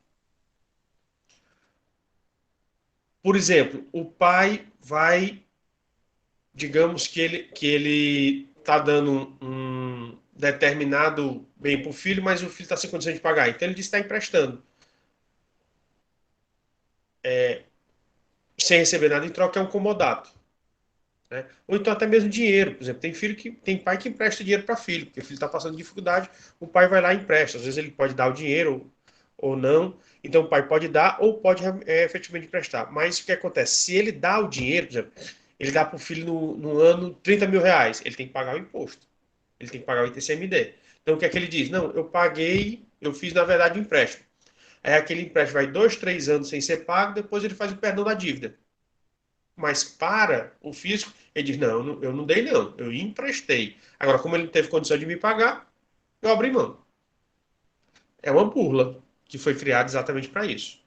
Por exemplo, o pai vai, digamos que ele está dando um determinado bem para o filho, mas o filho está sem condição de pagar. Então ele diz que está emprestando. sem receber nada em troca, é um comodato. Né? Ou então até mesmo dinheiro. Por exemplo, tem pai que empresta dinheiro para filho, porque o filho está passando dificuldade, o pai vai lá e empresta. Às vezes ele pode dar o dinheiro ou não. Então o pai pode dar ou pode efetivamente emprestar. Mas o que acontece? Se ele dá o dinheiro, por exemplo, ele dá para o filho no ano 30 mil reais, ele tem que pagar o imposto. Ele tem que pagar o ITCMD. Então o que é que ele diz? Não, eu paguei, eu fiz na verdade um empréstimo. Aí aquele empréstimo vai 2, 3 anos sem ser pago, depois ele faz o perdão da dívida. Mas para o fisco, ele diz, não, eu não dei não, eu emprestei. Agora, como ele não teve condição de me pagar, eu abri mão. É uma burla que foi criada exatamente para isso.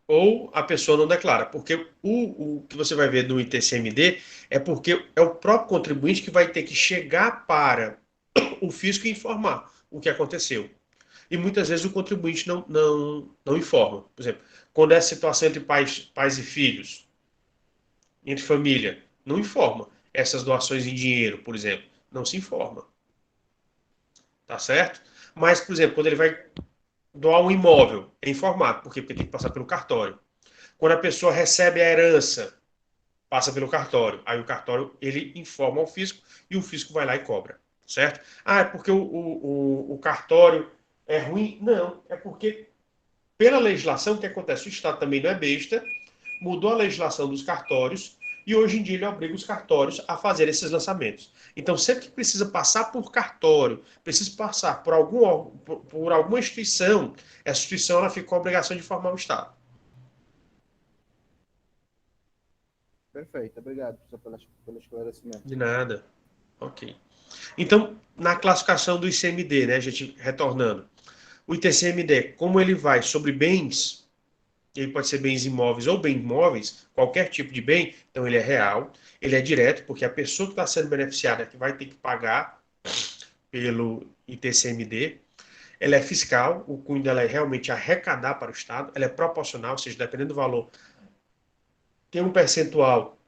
Ou a pessoa não declara, porque o que você vai ver no ITCMD é porque é o próprio contribuinte que vai ter que chegar para o fisco e informar o que aconteceu. E muitas vezes o contribuinte não informa. Por exemplo, quando é situação entre pais e filhos, entre família, não informa. Essas doações em dinheiro, por exemplo, não se informa. Tá certo? Mas, por exemplo, quando ele vai doar um imóvel, é informado. Por quê? Porque tem que passar pelo cartório. Quando a pessoa recebe a herança, passa pelo cartório. Aí o cartório, ele informa ao fisco e o fisco vai lá e cobra. Certo? Ah, é porque o cartório é ruim? Não, é porque pela legislação, o que acontece? O Estado também não é besta, mudou a legislação dos cartórios e hoje em dia ele obriga os cartórios a fazer esses lançamentos. Então, sempre que precisa passar por cartório, precisa passar por alguma instituição, essa instituição ela fica com a obrigação de informar o Estado. Perfeito, obrigado pelo esclarecimento. De nada. Ok. Então, na classificação do ICMD, né, a gente retornando, o ITCMD, como ele vai sobre bens, ele pode ser bens imóveis ou bens móveis, qualquer tipo de bem, então ele é real, ele é direto, porque a pessoa que está sendo beneficiada é que vai ter que pagar pelo ITCMD, ela é fiscal, o cunho dela é realmente arrecadar para o Estado, ela é proporcional, ou seja, dependendo do valor, tem um percentual,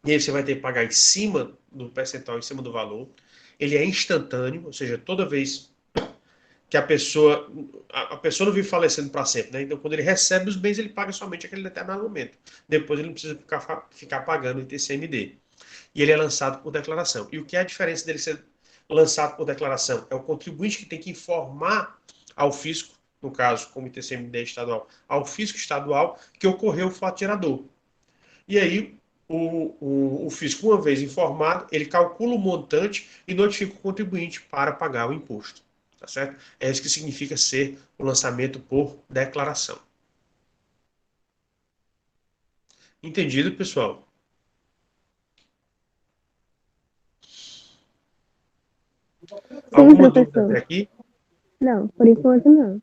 e aí você vai ter que pagar em cima do percentual, em cima do valor, ele é instantâneo, ou seja, toda vez que a pessoa não vive falecendo para sempre, né? Então, quando ele recebe os bens, ele paga somente aquele determinado momento. Depois ele não precisa ficar pagando o ITCMD. E ele é lançado por declaração. E o que é a diferença dele ser lançado por declaração? É o contribuinte que tem que informar ao fisco, no caso, como ITCMD estadual, ao fisco estadual, que ocorreu o fato gerador. E aí, o fisco, uma vez informado, ele calcula o montante e notifica o contribuinte para pagar o imposto. Tá certo? É isso que significa ser o lançamento por declaração. Entendido, pessoal? Sim, Alguma dúvida até professor. aqui? Não, por enquanto não.